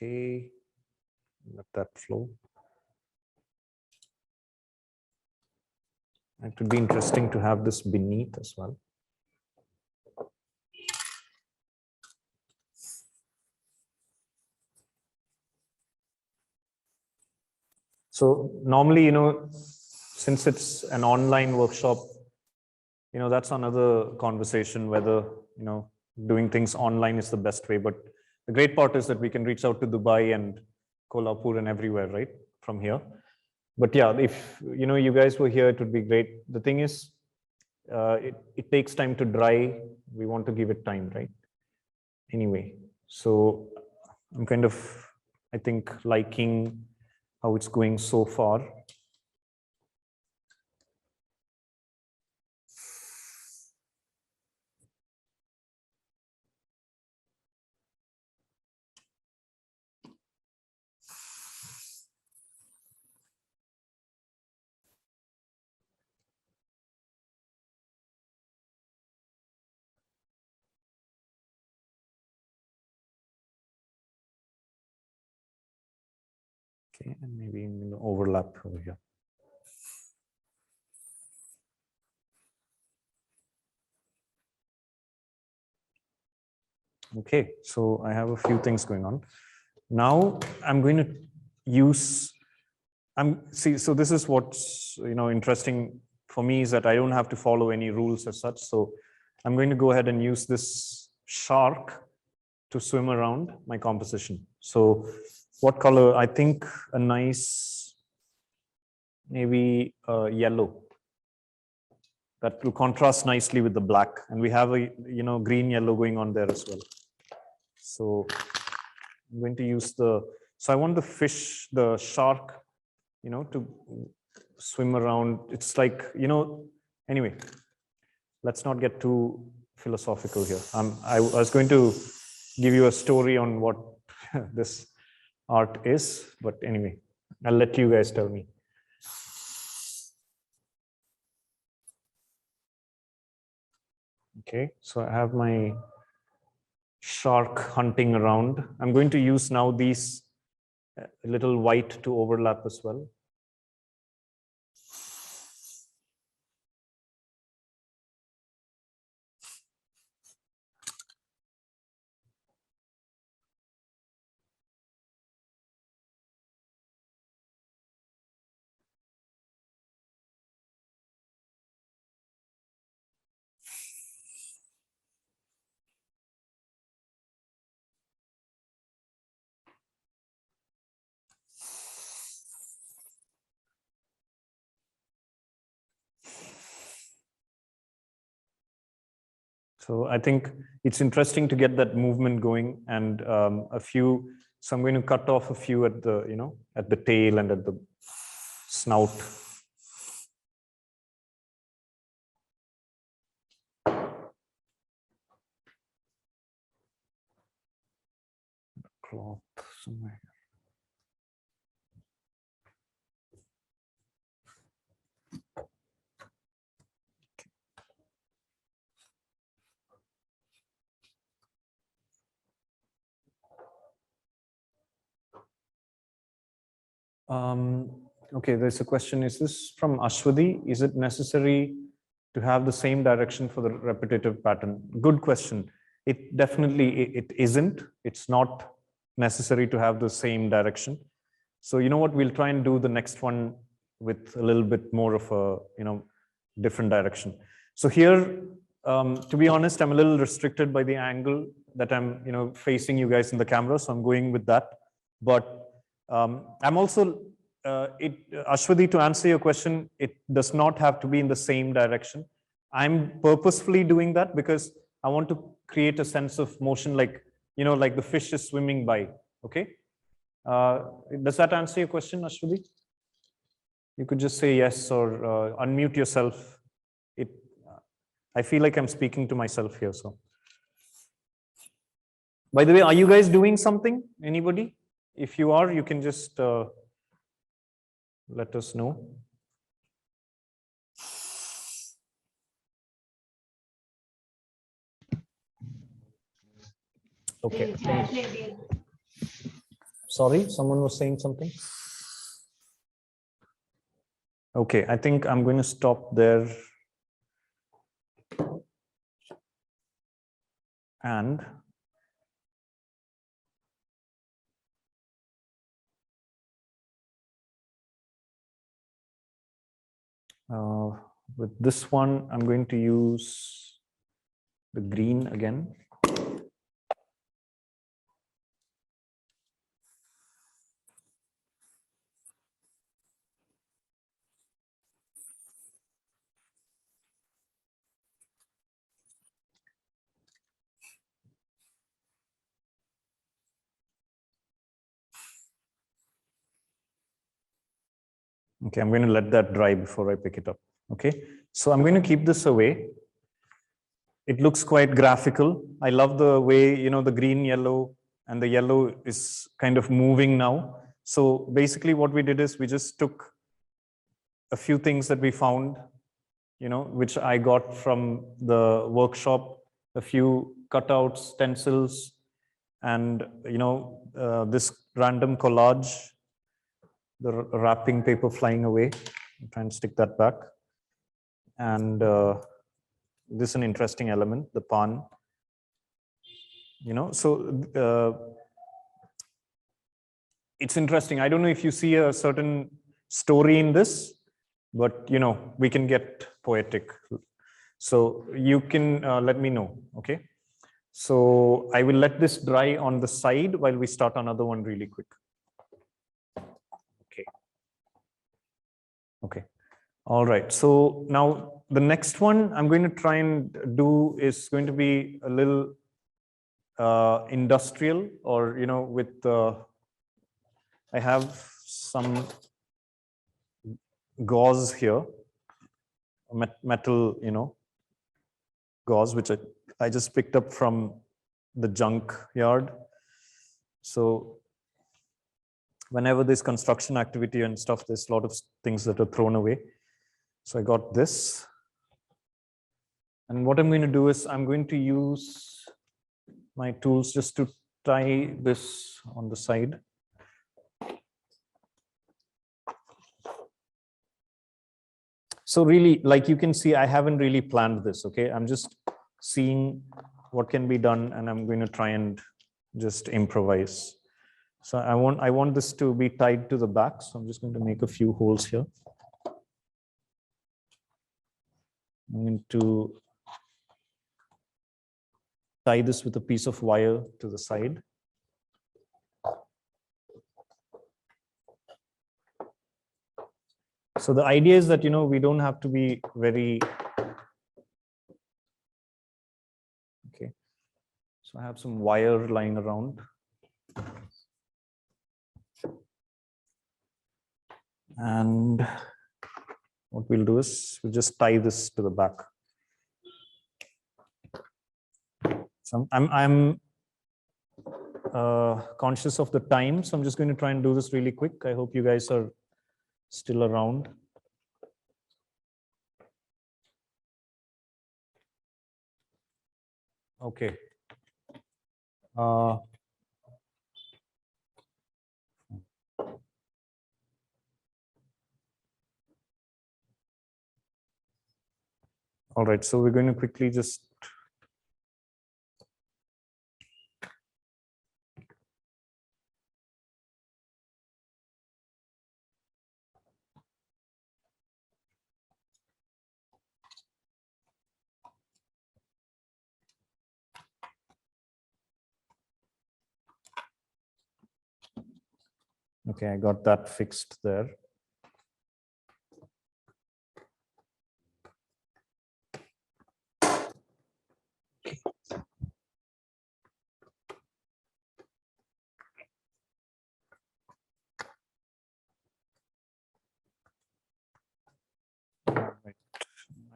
Okay, let that flow. It would be interesting to have this beneath as well. So normally, since it's an online workshop, that's another conversation, whether, doing things online is the best way. But the great part is that we can reach out to Dubai and Kolhapur and everywhere, right, from here. But yeah, if you guys were here, it would be great. The thing is, it takes time to dry. We want to give it time, right? Anyway, so I'm kind of, I think, liking how it's going so far. Okay, and maybe I'm going to overlap over here. Okay, so I have a few things going on. Now I'm going to use, so this is what's interesting for me, is that I don't have to follow any rules as such. So I'm going to go ahead and use this shark to swim around my composition. So what color? I think a nice, maybe yellow. That will contrast nicely with the black. And we have a green yellow going on there as well. So I'm going to use so I want the fish, the shark, to swim around. It's like, anyway, let's not get too philosophical here. I was going to give you a story on what this art is, but anyway, I'll let you guys tell me. Okay, so I have my shark hunting around. I'm going to use now these little white to overlap as well. So I think it's interesting to get that movement going, and so I'm going to cut off a few at the, at the tail and at the snout. Cloth somewhere. Okay, there's a question. Is this from Ashwadi? Is it necessary to have the same direction for the repetitive pattern? Good question. It definitely, it isn't. It's not necessary to have the same direction. So you know what, we'll try and do the next one with a little bit more of a, different direction. So here, to be honest, I'm a little restricted by the angle that I'm, facing you guys in the camera. So I'm going with that. But I'm also, Ashwadi, to answer your question, it does not have to be in the same direction. I'm purposefully doing that because I want to create a sense of motion, like, like the fish is swimming by. Okay. Does that answer your question, Ashwadi? You could just say yes or unmute yourself. I feel like I'm speaking to myself here. So, by the way, are you guys doing something? Anybody? If you are, you can just let us know. Okay. Sorry, someone was saying something. Okay, I think I'm going to stop there. And with this one, I'm going to use the green again. Okay, I'm going to let that dry before I pick it up. Okay, so I'm going to keep this away. It looks quite graphical. I love the way, you know, the green, yellow, and the yellow is kind of moving now. So basically what we did is we just took a few things that we found, you know, which I got from the workshop, a few cutouts, stencils, and, you know, this random collage, the wrapping paper flying away. I'll try and stick that back. And this is an interesting element, the PUNE. You know, so it's interesting. I don't know if you see a certain story in this, but you know, we can get poetic. So you can let me know, okay? So I will let this dry on the side while we start another one really quick. Okay. Okay. All right. So now the next one I'm going to try and do is going to be a little industrial, or, you know, with I have some gauze here, metal, you know, gauze, which I just picked up from the junk yard. So whenever there's construction activity and stuff, there's a lot of things that are thrown away. So I got this. And what I'm going to do is I'm going to use my tools just to tie this on the side. So really, like you can see, I haven't really planned this, okay? I'm just seeing what can be done, and I'm going to try and just improvise. So I want this to be tied to the back, so I'm just going to make a few holes here. I'm going to tie this with a piece of wire to the side. So the idea is that, you know, we don't have to be very, okay. So I have some wire lying around. And what we'll do is we'll just tie this to the back. So I'm conscious of the time, so I'm just going to try and do this really quick. I hope you guys are still around. Okay. All right, so we're going to quickly just okay, I got that fixed there.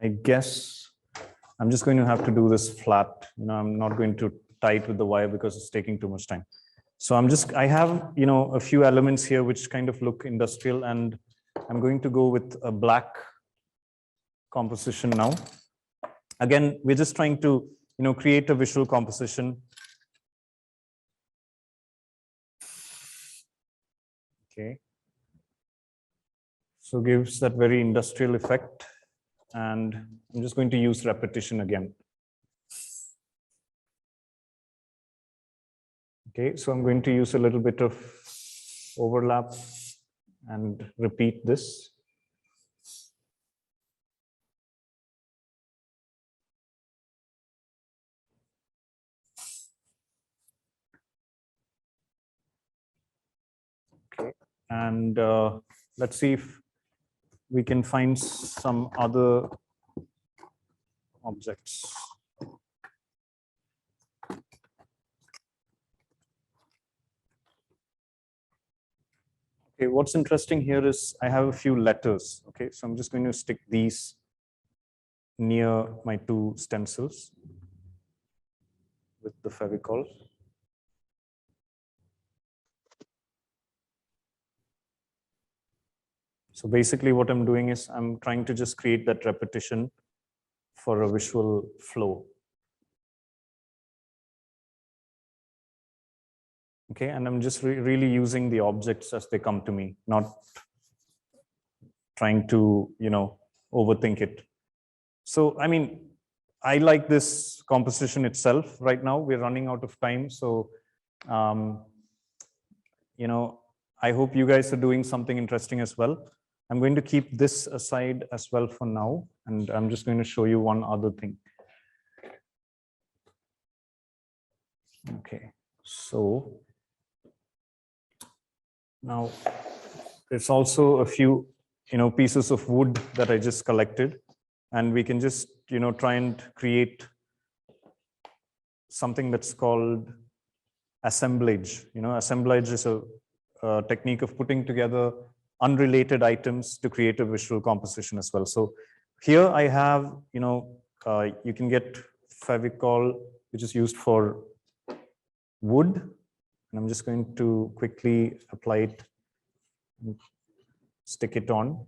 I guess I'm just going to have to do this flat. You know, I'm not going to tie it with the wire because it's taking too much time. So I have, you know, a few elements here which kind of look industrial, and I'm going to go with a black composition now. Again, we're just trying to, you know, create a visual composition. Okay. So gives that very industrial effect. And I'm just going to use repetition again. Okay, so I'm going to use a little bit of overlap and repeat this. Okay, and let's see if we can find some other objects. Okay, what's interesting here is I have a few letters. Okay, so I'm just going to stick these near my two stencils with the Fevicol. So basically what I'm doing is I'm trying to just create that repetition for a visual flow. Okay, and I'm just really using the objects as they come to me, not trying to, overthink it. So, I mean, I like this composition itself right now. We're running out of time. So, I hope you guys are doing something interesting as well. I'm going to keep this aside as well for now. And I'm just going to show you one other thing. Okay, so now there's also a few, pieces of wood that I just collected. And we can just, try and create something that's called assemblage. Assemblage is a technique of putting together unrelated items to create a visual composition as well. So here I have, you can get Fevicol, which is used for wood. And I'm just going to quickly apply it, stick it on.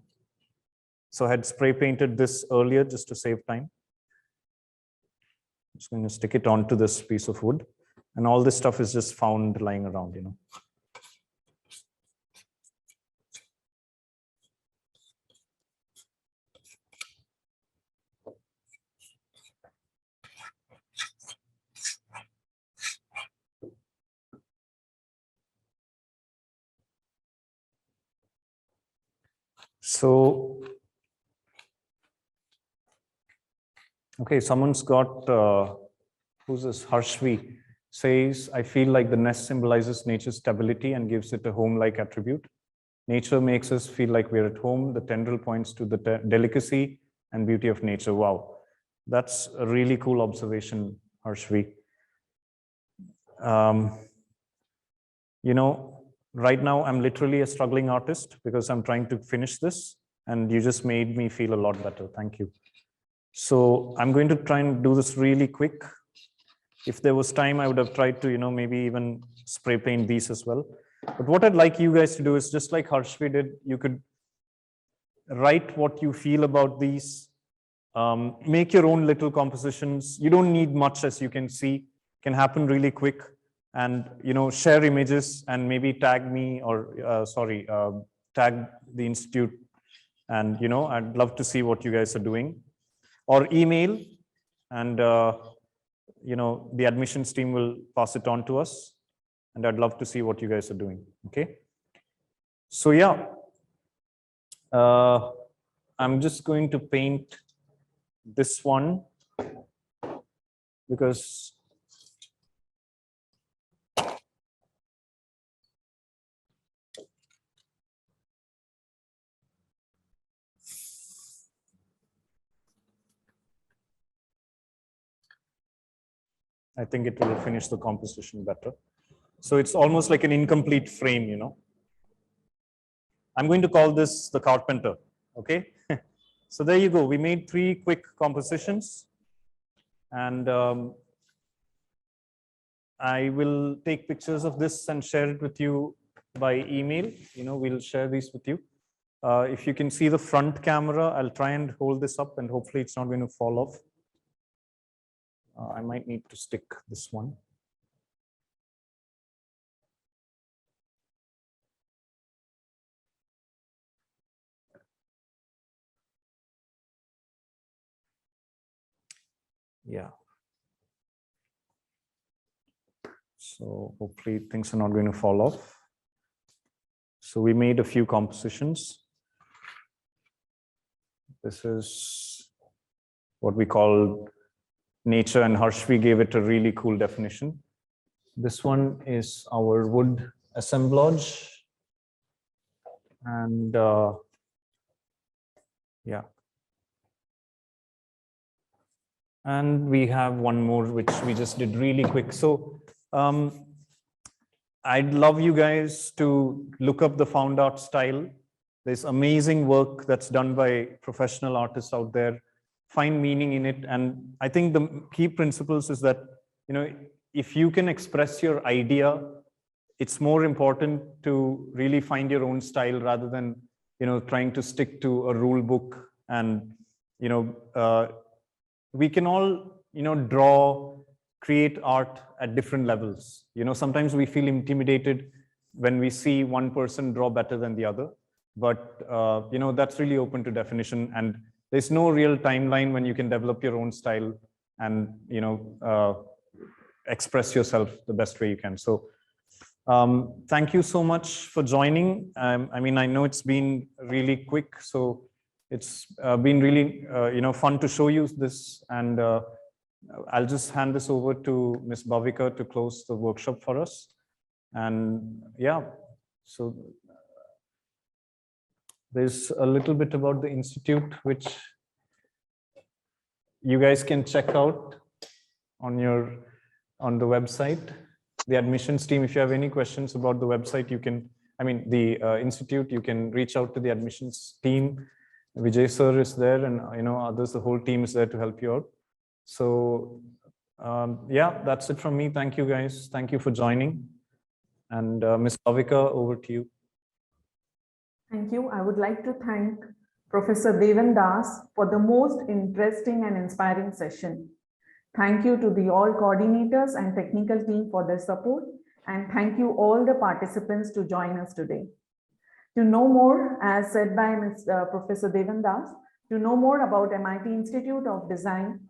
So I had spray painted this earlier just to save time. I'm just going to stick it onto this piece of wood. And all this stuff is just found lying around, So, okay, someone's got, who's this? Harshvi says, I feel like the nest symbolizes nature's stability and gives it a home-like attribute. Nature makes us feel like we're at home. The tendril points to the delicacy and beauty of nature. Wow, that's a really cool observation, Harshvi. Right now I'm literally a struggling artist because I'm trying to finish this, and you just made me feel a lot better. Thank you. So I'm going to try and do this really quick. If there was time, I would have tried to, maybe even spray paint these as well. But what I'd like you guys to do is just like Harshvi did, you could write what you feel about these, make your own little compositions. You don't need much, as you can see, it can happen really quick. And, share images and maybe tag me or, tag the institute. And, I'd love to see what you guys are doing. Or email, and, the admissions team will pass it on to us. And I'd love to see what you guys are doing, okay? So, yeah, I'm just going to paint this one because I think it will finish the composition better. So it's almost like an incomplete frame, I'm going to call this the carpenter, okay? So there you go. We made 3 quick compositions, and I will take pictures of this and share it with you by email. We'll share these with you. If you can see the front camera, I'll try and hold this up and hopefully it's not going to fall off. I might need to stick this one. Yeah. So hopefully things are not going to fall off. So we made a few compositions. This is what we call nature, and Harshvi gave it a really cool definition. This one is our wood assemblage. And yeah. And we have one more, which we just did really quick. So I'd love you guys to look up the Found Art style. There's amazing work that's done by professional artists out there. Find meaning in it. And I think the key principles is that, you know, if you can express your idea, it's more important to really find your own style rather than, you know, trying to stick to a rule book. And, you know, we can all, you know, draw, create art at different levels. You know, sometimes we feel intimidated when we see one person draw better than the other. But, you know, that's really open to definition. And there's no real timeline when you can develop your own style and, you know, express yourself the best way you can. So thank you so much for joining. I mean, I know it's been really quick, so it's been really, you know, fun to show you this. And I'll just hand this over to Ms. Bhavika to close the workshop for us. And yeah, so there's a little bit about the Institute, which you guys can check out on the website. The admissions team, if you have any questions about the website, you can, I mean, the Institute, you can reach out to the admissions team. Vijay sir is there, and, you know, others, the whole team is there to help you out. So yeah, that's it from me. Thank you guys. Thank you for joining. And Ms. Bhavika, over to you. Thank you. I would like to thank Professor Devan Das for the most interesting and inspiring session. Thank you to the all coordinators and technical team for their support. And thank you all the participants to join us today. To know more, as said by Professor Devan Das, to know more about MIT Institute of Design,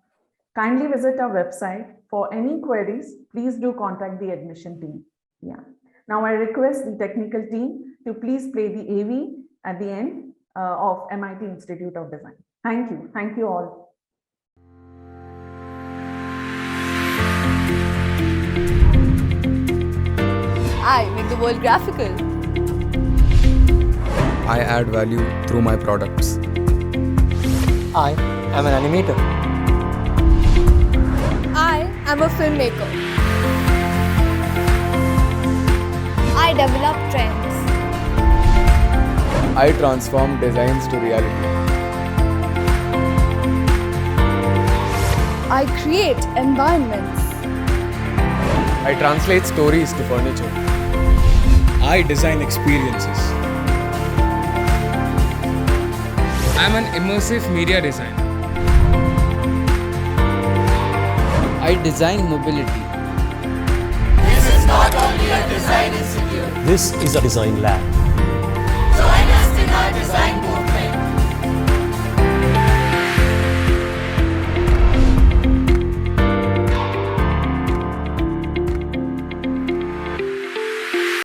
kindly visit our website. For any queries, please do contact the admission team. Yeah. Now I request the technical team to please play the AV at the end of MIT Institute of Design. Thank you. Thank you all. I make the world graphical. I add value through my products. I am an animator. I am a filmmaker. I develop trends. I transform designs to reality. I create environments. I translate stories to furniture. I design experiences. I'm an immersive media designer. I design mobility. This is not only a design institute. This is a design lab.